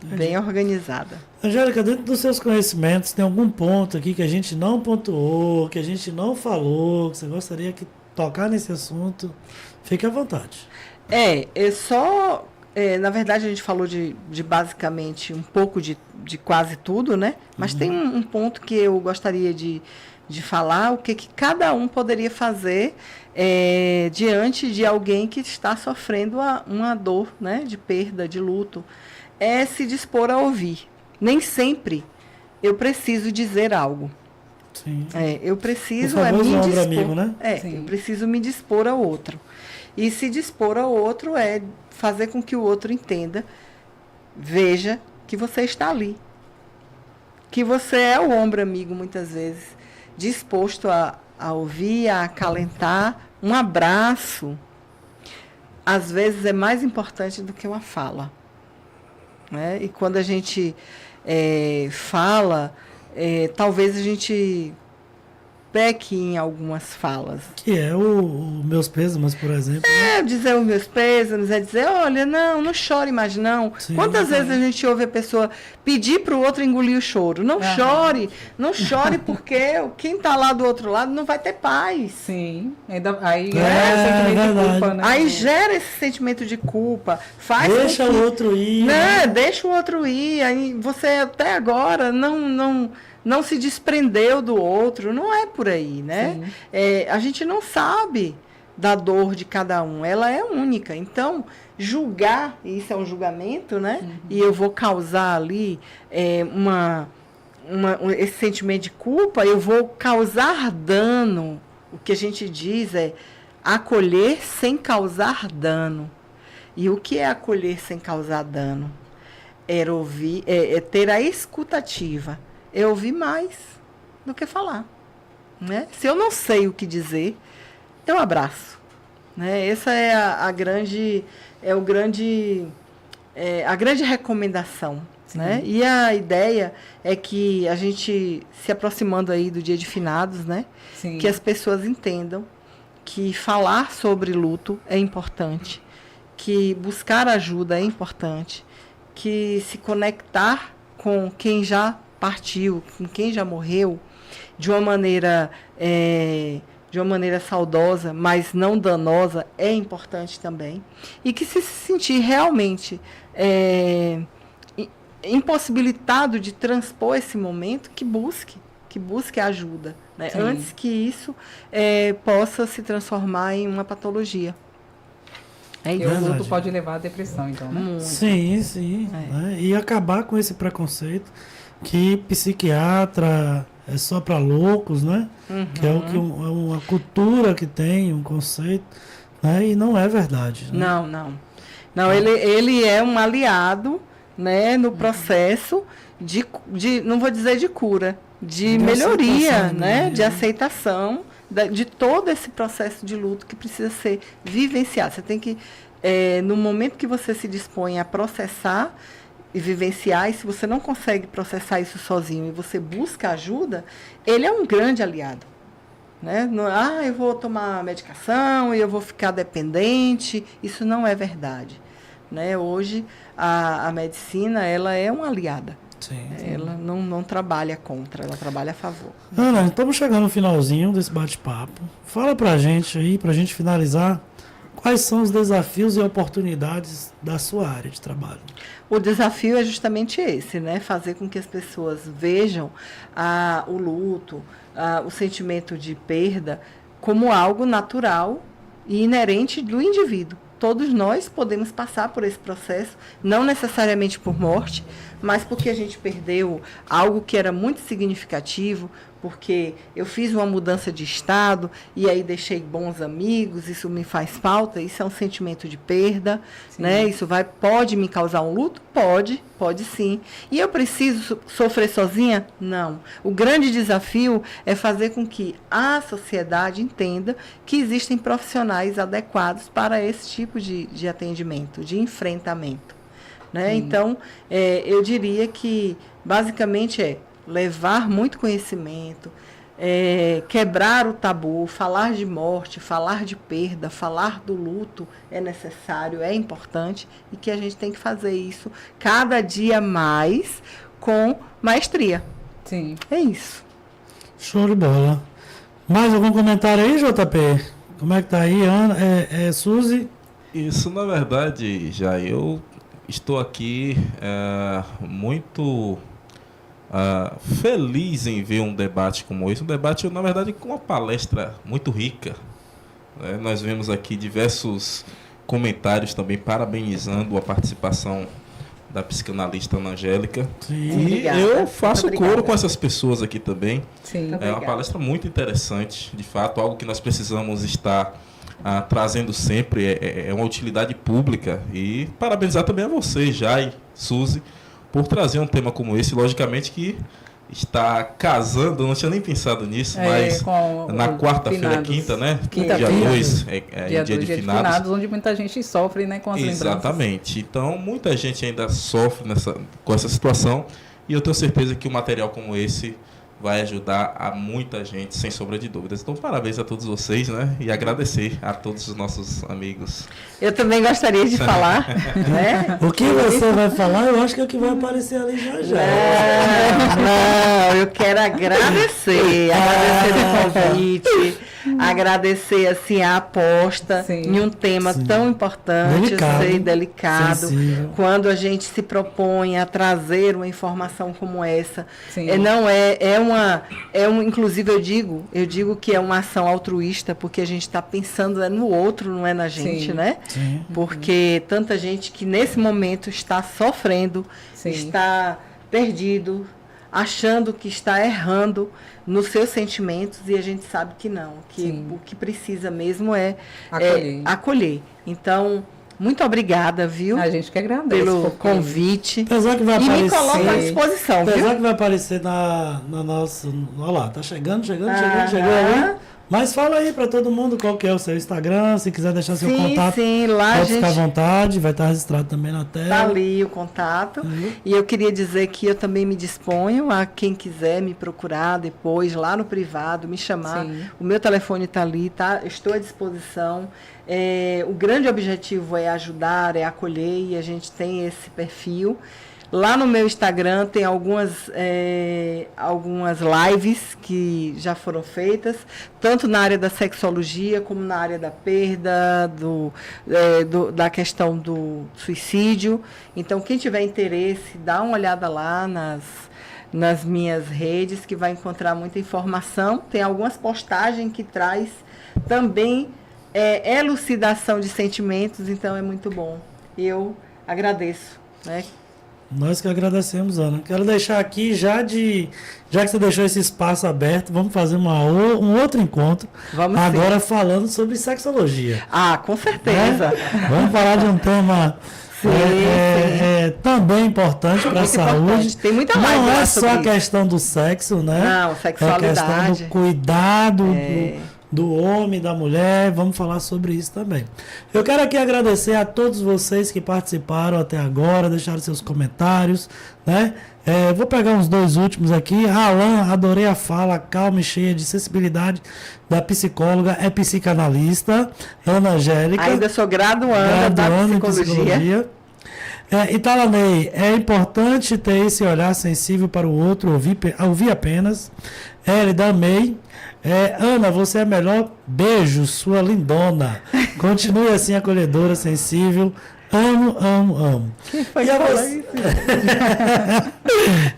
Bem organizada. Angélica, dentro dos seus conhecimentos, tem algum ponto aqui que a gente não pontuou, que a gente não falou, que você gostaria que tocar nesse assunto? Fique à vontade. Na verdade, a gente falou de basicamente um pouco de quase tudo, né? Mas tem um ponto que eu gostaria de falar, o que cada um poderia fazer diante de alguém que está sofrendo uma dor, né? De perda, de luto. É se dispor a ouvir. Nem sempre eu preciso dizer algo. Sim. Eu preciso o famoso me ombro dispor. amigo, né? Eu preciso me dispor ao outro. E se dispor ao outro é fazer com que o outro entenda, veja que você está ali. Que você é o ombro amigo, muitas vezes, disposto a ouvir, a acalentar. Um abraço, às vezes, é mais importante do que uma fala. Né? E quando a gente fala, talvez a gente peque em algumas falas. Que é o meus pêsames, por exemplo. Dizer os meus pêsames, dizer, olha, não chore mais não. Sim, Quantas vezes a gente ouve a pessoa pedir para o outro engolir o choro? Não chore porque quem está lá do outro lado não vai ter paz. Sim, aí gera esse sentimento de culpa, né? Aí gera esse sentimento de culpa. Deixa o outro ir. Né? Deixa o outro ir. Aí você até agora não se desprendeu do outro. Não é por aí, né? A gente não sabe da dor de cada um. Ela é única. Então, julgar, isso é um julgamento, né? E eu vou causar ali esse sentimento de culpa, eu vou causar dano. O que a gente diz é acolher sem causar dano. E o que é acolher sem causar dano? É ter a escutativa. É ouvir mais do que falar. Né? Se eu não sei o que dizer, eu abraço. Né? Essa é a grande recomendação. Né? E a ideia é que a gente, se aproximando aí do Dia de Finados, né? Sim. Que as pessoas entendam que falar sobre luto é importante, que buscar ajuda é importante, que se conectar com quem já partiu, com quem já morreu, de uma maneira saudosa, mas não danosa, é importante também. E que se sentir realmente impossibilitado de transpor esse momento, que busque ajuda, né? Antes que isso possa se transformar em uma patologia. E o luto pode levar à depressão, então, né? Sim. Né? E acabar com esse preconceito que psiquiatra é só para loucos, né? Que é uma cultura que tem, um conceito, né? E não é verdade. Né? Não, ele é um aliado, né, no processo de não vou dizer de cura, de melhoria, né? De aceitação de todo esse processo de luto que precisa ser vivenciado. Você tem que, no momento que você se dispõe a processar e vivenciar, e se você não consegue processar isso sozinho e você busca ajuda, ele é um grande aliado. Né? Eu vou tomar medicação e eu vou ficar dependente. Isso não é verdade. Né? Hoje, a medicina ela é uma aliada. Sim. Ela não trabalha contra, ela trabalha a favor. Ana, estamos chegando no finalzinho desse bate-papo. Fala pra gente aí, pra gente finalizar, quais são os desafios e oportunidades da sua área de trabalho? O desafio é justamente esse, né? Fazer com que as pessoas vejam o luto, o sentimento de perda como algo natural e inerente do indivíduo. Todos nós podemos passar por esse processo, não necessariamente por morte, mas porque a gente perdeu algo que era muito significativo, porque eu fiz uma mudança de estado e aí deixei bons amigos, isso me faz falta, isso é um sentimento de perda, né? Isso pode me causar um luto? Pode sim. E eu preciso sofrer sozinha? Não. O grande desafio é fazer com que a sociedade entenda que existem profissionais adequados para esse tipo de atendimento, de enfrentamento. Né? Então, eu diria que basicamente levar muito conhecimento, quebrar o tabu, falar de morte, falar de perda, falar do luto é necessário, é importante e que a gente tem que fazer isso cada dia mais com maestria. Sim. É isso. Show de bola. Mais algum comentário aí, JP? Como é que tá aí, Ana? Suzy? Isso, na verdade, já eu estou aqui muito feliz em ver um debate como esse. Um debate, na verdade, com uma palestra muito rica. Né? Nós vemos aqui diversos comentários também parabenizando a participação da psicanalista Ana Angélica. Sim. E Obrigada. eu faço Muito coro obrigada. com essas pessoas aqui também. Sim. É uma Obrigada. palestra muito interessante, de fato, algo que nós precisamos estar trazendo sempre, é uma utilidade pública. E parabenizar também a você, Jai, Suzy, por trazer um tema como esse. Logicamente que está casando, não tinha nem pensado nisso, mas na quarta-feira, quinta, né? Quinta-feira. Dia 2, dia de Dia finados. onde muita gente sofre, né, com as lembranças. Exatamente. Então, muita gente ainda sofre com essa situação. E eu tenho certeza que um material como esse vai ajudar a muita gente, sem sombra de dúvidas. Então, parabéns a todos vocês, né? E agradecer a todos os nossos amigos. Eu também gostaria de falar, né? O que você vai falar, eu acho que é o que vai aparecer ali já. Não, eu quero agradecer o convite, agradecer assim a aposta Sim. em um tema tão importante, Delicado, eu sei, delicado. sensível. Quando a gente se propõe a trazer uma informação como essa, Sim. inclusive eu digo que é uma ação altruísta, porque a gente está pensando no outro, não é na gente, Sim. né? Sim. Porque tanta gente que nesse momento está sofrendo, Sim. está perdido, achando que está errando nos seus sentimentos, e a gente sabe que não, que Sim. o que precisa mesmo é Acolher. Então, muito obrigada, viu? A gente que agradece. Pelo porque- convite. Apesar que vai E aparecer. me coloco à disposição, Apesar viu? que vai aparecer na nossa. Olha lá, tá chegando chegou Aham. ali. Mas fala aí pra todo mundo qual que é o seu Instagram, se quiser deixar seu contato. Sim, lá a Pode ficar à gente vontade, vai estar registrado também na tela. tá ali o contato. E eu queria dizer que eu também me disponho a quem quiser me procurar depois, lá no privado, me chamar. Sim. O meu telefone está ali, tá? Estou à disposição. O grande objetivo é ajudar, é acolher, e a gente tem esse perfil. Lá no meu Instagram tem algumas lives que já foram feitas, tanto na área da sexologia, como na área da perda, da questão do suicídio. Então, quem tiver interesse, dá uma olhada lá nas minhas redes, que vai encontrar muita informação. Tem algumas postagens que traz também elucidação de sentimentos, então é muito bom. Eu agradeço, né? Nós que agradecemos, Ana. Quero deixar aqui, já que você deixou esse espaço aberto, vamos fazer um outro encontro. Vamos agora falando sobre sexologia. Ah, com certeza. Vamos falar de um tema Sim, também importante para a Muito saúde. importante. Tem muita live Não é lá só sobre a isso. questão do sexo, né? Não, É a questão sexualidade. do cuidado, do homem, da mulher, vamos falar sobre isso também. Eu quero aqui agradecer a todos vocês que participaram até agora, deixaram seus comentários, né? Vou pegar uns 2 últimos aqui. Alan, adorei a fala, calma e cheia de sensibilidade da psicóloga, é psicanalista. Ana Angélica. Ainda sou graduanda da em psicologia. Italanei, é importante ter esse olhar sensível para o outro, ouvir apenas. Elida, amei. Ana, você é melhor. Beijo, sua lindona. Continue assim, acolhedora, sensível. Amo, amo, amo. E a você...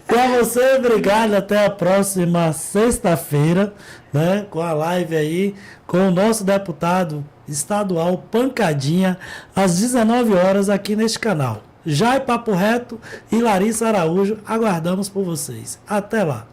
e a você, obrigado. Até a próxima sexta-feira, né? Com a live aí, com o nosso deputado estadual Pancadinha, às 19 horas aqui neste canal. Jai Papo Reto e Larissa Araújo, aguardamos por vocês. Até lá.